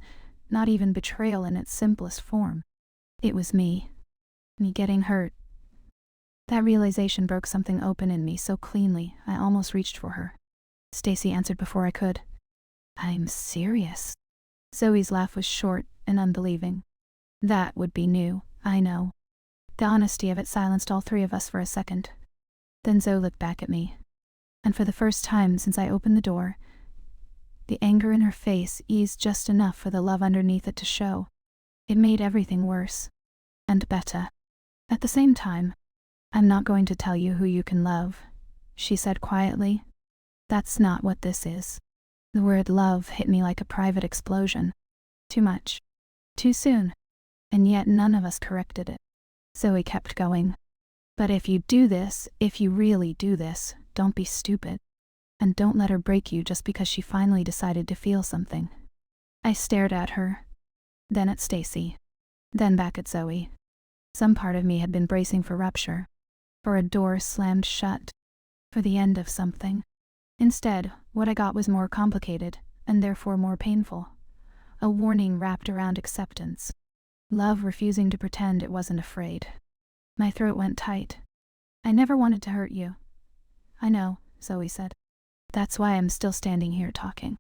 [SPEAKER 1] not even betrayal in its simplest form. It was me. Me getting hurt. That realization broke something open in me so cleanly, I almost reached for her. Stacy answered before I could. I'm serious. Zoe's laugh was short and unbelieving. That would be new, I know. The honesty of it silenced all 3 of us for a second. Then Zoe looked back at me. And for the first time since I opened the door, the anger in her face eased just enough for the love underneath it to show. It made everything worse. And better. At the same time, "I'm not going to tell you who you can love," she said quietly. "That's not what this is." The word love hit me like a private explosion. Too much. Too soon. And yet none of us corrected it. Zoe kept going. "But if you do this, if you really do this, don't be stupid. And don't let her break you just because she finally decided to feel something." I stared at her. Then at Stacy. Then back at Zoe. Some part of me had been bracing for rupture. For a door slammed shut. For the end of something. Instead, what I got was more complicated, and therefore more painful. A warning wrapped around acceptance. Love refusing to pretend it wasn't afraid. My throat went tight. "I never wanted to hurt you." "I know," Zoe said. "That's why I'm still standing here talking."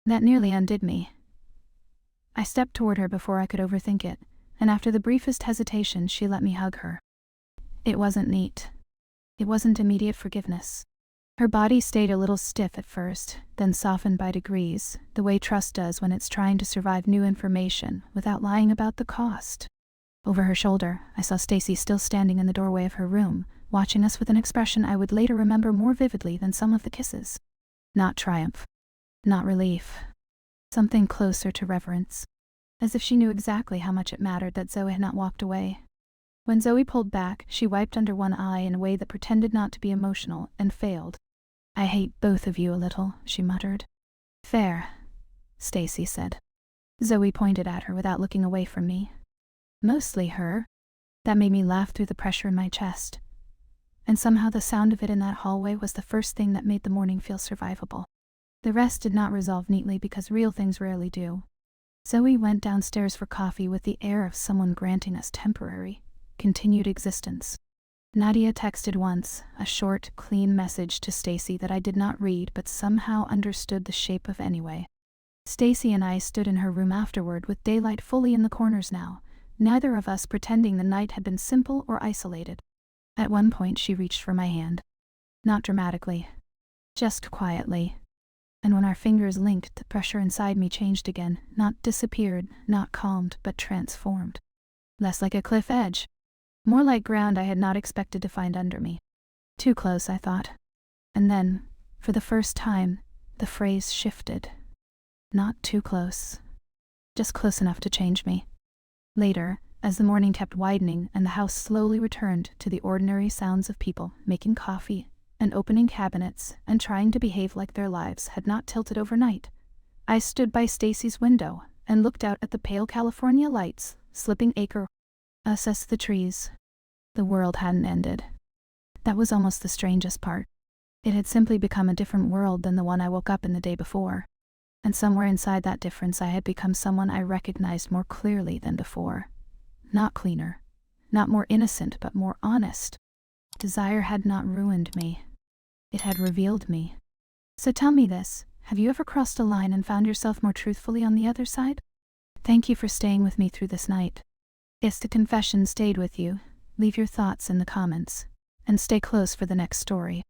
[SPEAKER 1] That nearly undid me. I stepped toward her before I could overthink it, and after the briefest hesitation, she let me hug her. It wasn't neat. It wasn't immediate forgiveness. Her body stayed a little stiff at first, then softened by degrees, the way trust does when it's trying to survive new information without lying about the cost. Over her shoulder, I saw Stacy still standing in the doorway of her room, watching us with an expression I would later remember more vividly than some of the kisses. Not triumph. Not relief. Something closer to reverence. As if she knew exactly how much it mattered that Zoe had not walked away. When Zoe pulled back, she wiped under one eye in a way that pretended not to be emotional, and failed. "I hate both of you a little," she muttered. "Fair," Stacy said. Zoe pointed at her without looking away from me. "Mostly her." That made me laugh through the pressure in my chest. And somehow the sound of it in that hallway was the first thing that made the morning feel survivable. The rest did not resolve neatly because real things rarely do. Zoe went downstairs for coffee with the air of someone granting us temporary, continued existence. Nadia texted once, a short, clean message to Stacy that I did not read but somehow understood the shape of anyway. Stacy and I stood in her room afterward with daylight fully in the corners now, neither of us pretending the night had been simple or isolated. At one point she reached for my hand. Not dramatically. Just quietly. And when our fingers linked, the pressure inside me changed again, not disappeared, not calmed, but transformed. Less like a cliff edge. More like ground I had not expected to find under me. Too close, I thought. And then, for the first time, the phrase shifted. Not too close. Just close enough to change me. Later, as the morning kept widening and the house slowly returned to the ordinary sounds of people making coffee and opening cabinets and trying to behave like their lives had not tilted overnight, I stood by Stacy's window and looked out at the pale California lights slipping acre assess the trees. The world hadn't ended. That was almost the strangest part. It had simply become a different world than the one I woke up in the day before. And somewhere inside that difference I had become someone I recognized more clearly than before. Not cleaner. Not more innocent, but more honest. Desire had not ruined me. It had revealed me. So tell me this, have you ever crossed a line and found yourself more truthfully on the other side? Thank you for staying with me through this night. If the confession stayed with you, leave your thoughts in the comments, and stay close for the next story.